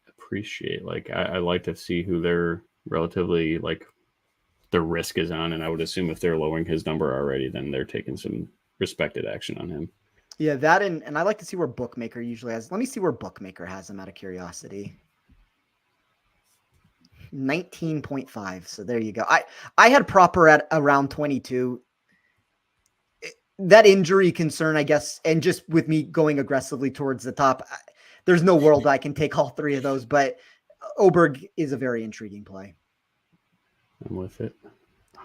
appreciate. Like I like to see who they're relatively like the risk is on, and I would assume if they're lowering his number already, then they're taking some respected action on him. Yeah, that and I like to see where Bookmaker usually has. Let me see where Bookmaker has him out of curiosity. 19.5. So there you go. I had proper at around 22. That injury concern, I guess, and just with me going aggressively towards the top, there's no world I can take all three of those, but Åberg is a very intriguing play. I'm with it.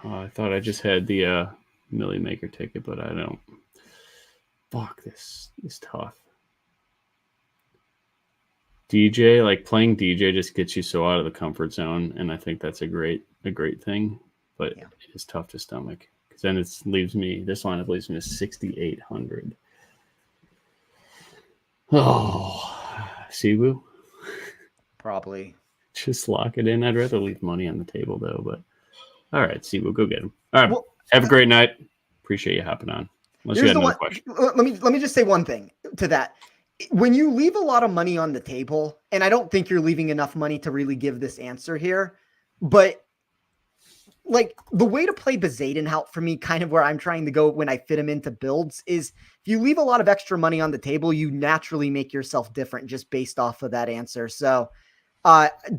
I thought I just had the Millie Maker ticket, but I don't. Fuck, this is tough. DJ, like playing DJ just gets you so out of the comfort zone, and I think that's a great thing, but it is tough to stomach. Because then this lineup leaves me to 6,800. Oh, Siwoo? Probably. Just lock it in. I'd rather leave money on the table, though. But all right, Siwoo, go get him. All right, have a great night. Appreciate you hopping on. Unless you had another question. Let me just say one thing to that. When you leave a lot of money on the table, and I don't think you're leaving enough money to really give this answer here, but like the way to play Bezadenhout for me, kind of where I'm trying to go when I fit him into builds, is if you leave a lot of extra money on the table, you naturally make yourself different just based off of that answer. So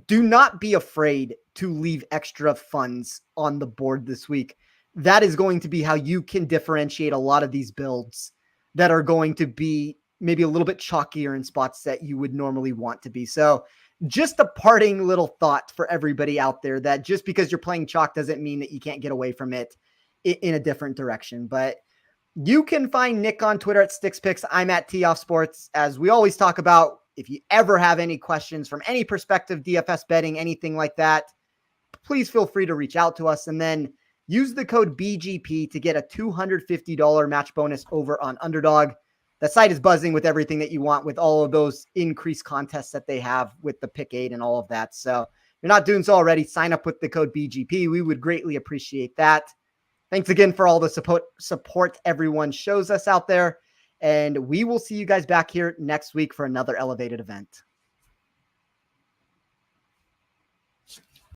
do not be afraid to leave extra funds on the board this week. That is going to be how you can differentiate a lot of these builds that are going to be maybe a little bit chalkier in spots that you would normally want to be. So just a parting little thought for everybody out there, that just because you're playing chalk doesn't mean that you can't get away from it in a different direction. But you can find Nick on Twitter at SticksPicks. I'm at Tee Off Sports. As we always talk about, if you ever have any questions from any perspective, DFS betting, anything like that, please feel free to reach out to us. And then use the code BGP to get a $250 match bonus over on Underdog. The site is buzzing with everything that you want, with all of those increased contests that they have with the pick 8 and all of that. So if you're not doing so already, sign up with the code BGP. We would greatly appreciate that. Thanks again for all the support everyone shows us out there. And we will see you guys back here next week for another elevated event.